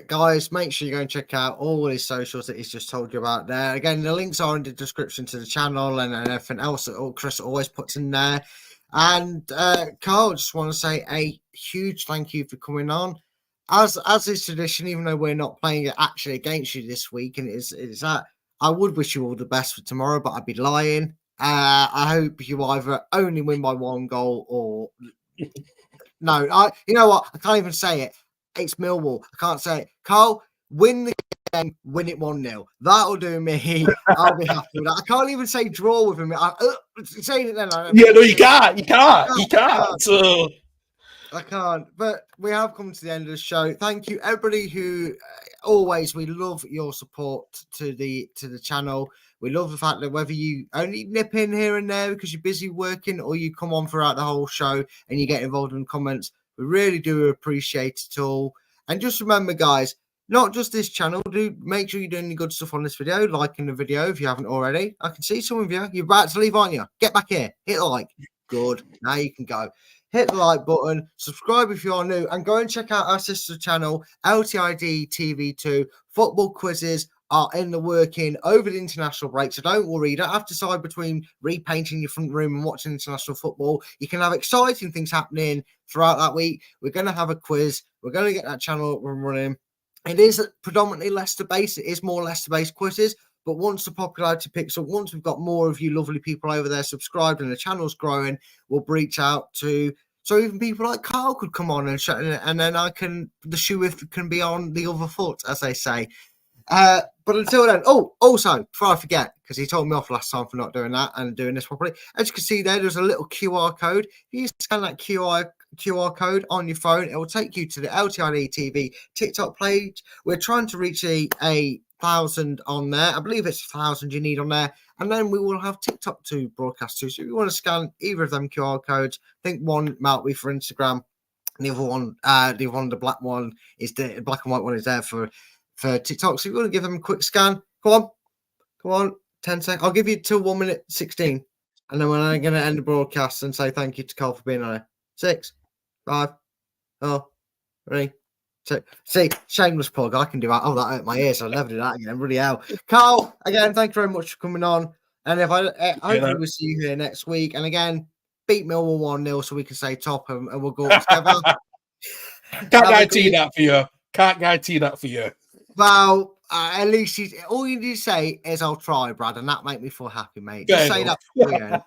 S3: Guys, make sure you go and check out all his socials that he's just told you about there. Again, the links are in the description to the channel and everything else that Chris always puts in there. And Carl, just want to say a huge thank you for coming on. As is tradition, even though we're not playing it actually against you this week, and it's that I would wish you all the best for tomorrow, but I'd be lying. I hope you either only win by 1 goal or no. You know what? I can't even say it. It's Millwall. I can't say it. Carl, win the game, win it 1-0. That'll do me. I'll be happy with that. I can't even say draw with him. Saying it then.
S4: Yeah, no, you can't. You can't. So
S3: I can't. But we have come to the end of the show. Thank you, everybody who we love your support to the channel. We love the fact that whether you only nip in here and there because you're busy working, or you come on throughout the whole show and you get involved in comments, we really do appreciate it all. And just remember, guys, not just this channel, do make sure you're doing any good stuff on this video, liking the video if you haven't already. I can see some of you. You're about to leave, aren't you? Get back here. Hit like. Good. Now you can go. Hit the like button, subscribe if you are new, and go and check out our sister channel, LTID TV2. Football quizzes are in the working over the international break, so don't worry. You don't have to decide between repainting your front room and watching international football. You can have exciting things happening throughout that week. We're going to have a quiz. We're going to get that channel up and running. It is predominantly Leicester-based. It is more Leicester-based quizzes. But once the popularity picks up, once we've got more of you lovely people over there subscribed and the channel's growing, we'll reach out to, so even people like Carl could come on and show, and then the shoe can be on the other foot, as they say. But until then, also, before I forget, because he told me off last time for not doing that and doing this properly, as you can see there's a little QR code. If you scan that QR code on your phone, it will take you to the LTID TV TikTok page. We're trying to reach a 1,000 on there. I believe it's 1,000 you need on there, and then we will have TikTok to broadcast to. So if you want to scan either of them QR codes, I think one might be for Instagram, and the other one, the black one is the black and white one is there for TikTok. So if you want to give them a quick scan, come on, 10 seconds. I'll give you till 1 minute 16, and then I'm going to end the broadcast and say thank you to Carl for being on it. 6, 5, 4, 3. So, see, shameless plug. I can do that. Oh, that hurt my ears. I'll never do that again. Really hell. Carl, again, thank you very much for coming on. And if hopefully we'll see you here next week. And again, beat Millwall 1-0 so we can stay top and we'll go up together.
S4: Can't guarantee that for you. Can't guarantee that for you.
S3: Well, at least all you need to say is I'll try, Brad, and that make me feel happy, mate. Just say that for you.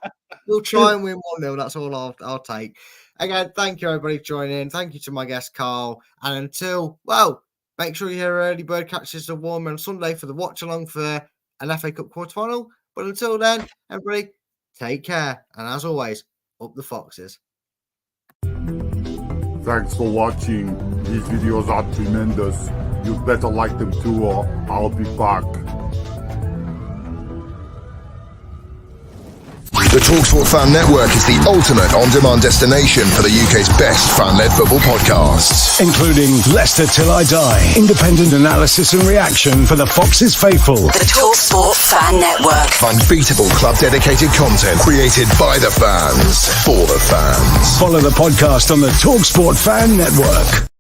S3: We'll try and win 1-0. That's all I'll take. Again, thank you, everybody, for joining. Thank you to my guest, Carl. And make sure you hear Early Bird catches the warm on Sunday for the watch-along for an FA Cup quarter-final. But until then, everybody, take care. And as always, up the Foxes.
S5: Thanks for watching. These videos are tremendous. You better like them too, or I'll be back.
S6: The TalkSport Fan Network is the ultimate on-demand destination for the UK's best fan-led football podcasts.
S7: Including Leicester Till I Die, independent analysis and reaction for the Foxes faithful.
S8: The TalkSport Fan Network.
S6: Unbeatable club-dedicated content created by the fans, for the fans.
S7: Follow the podcast on the TalkSport Fan Network.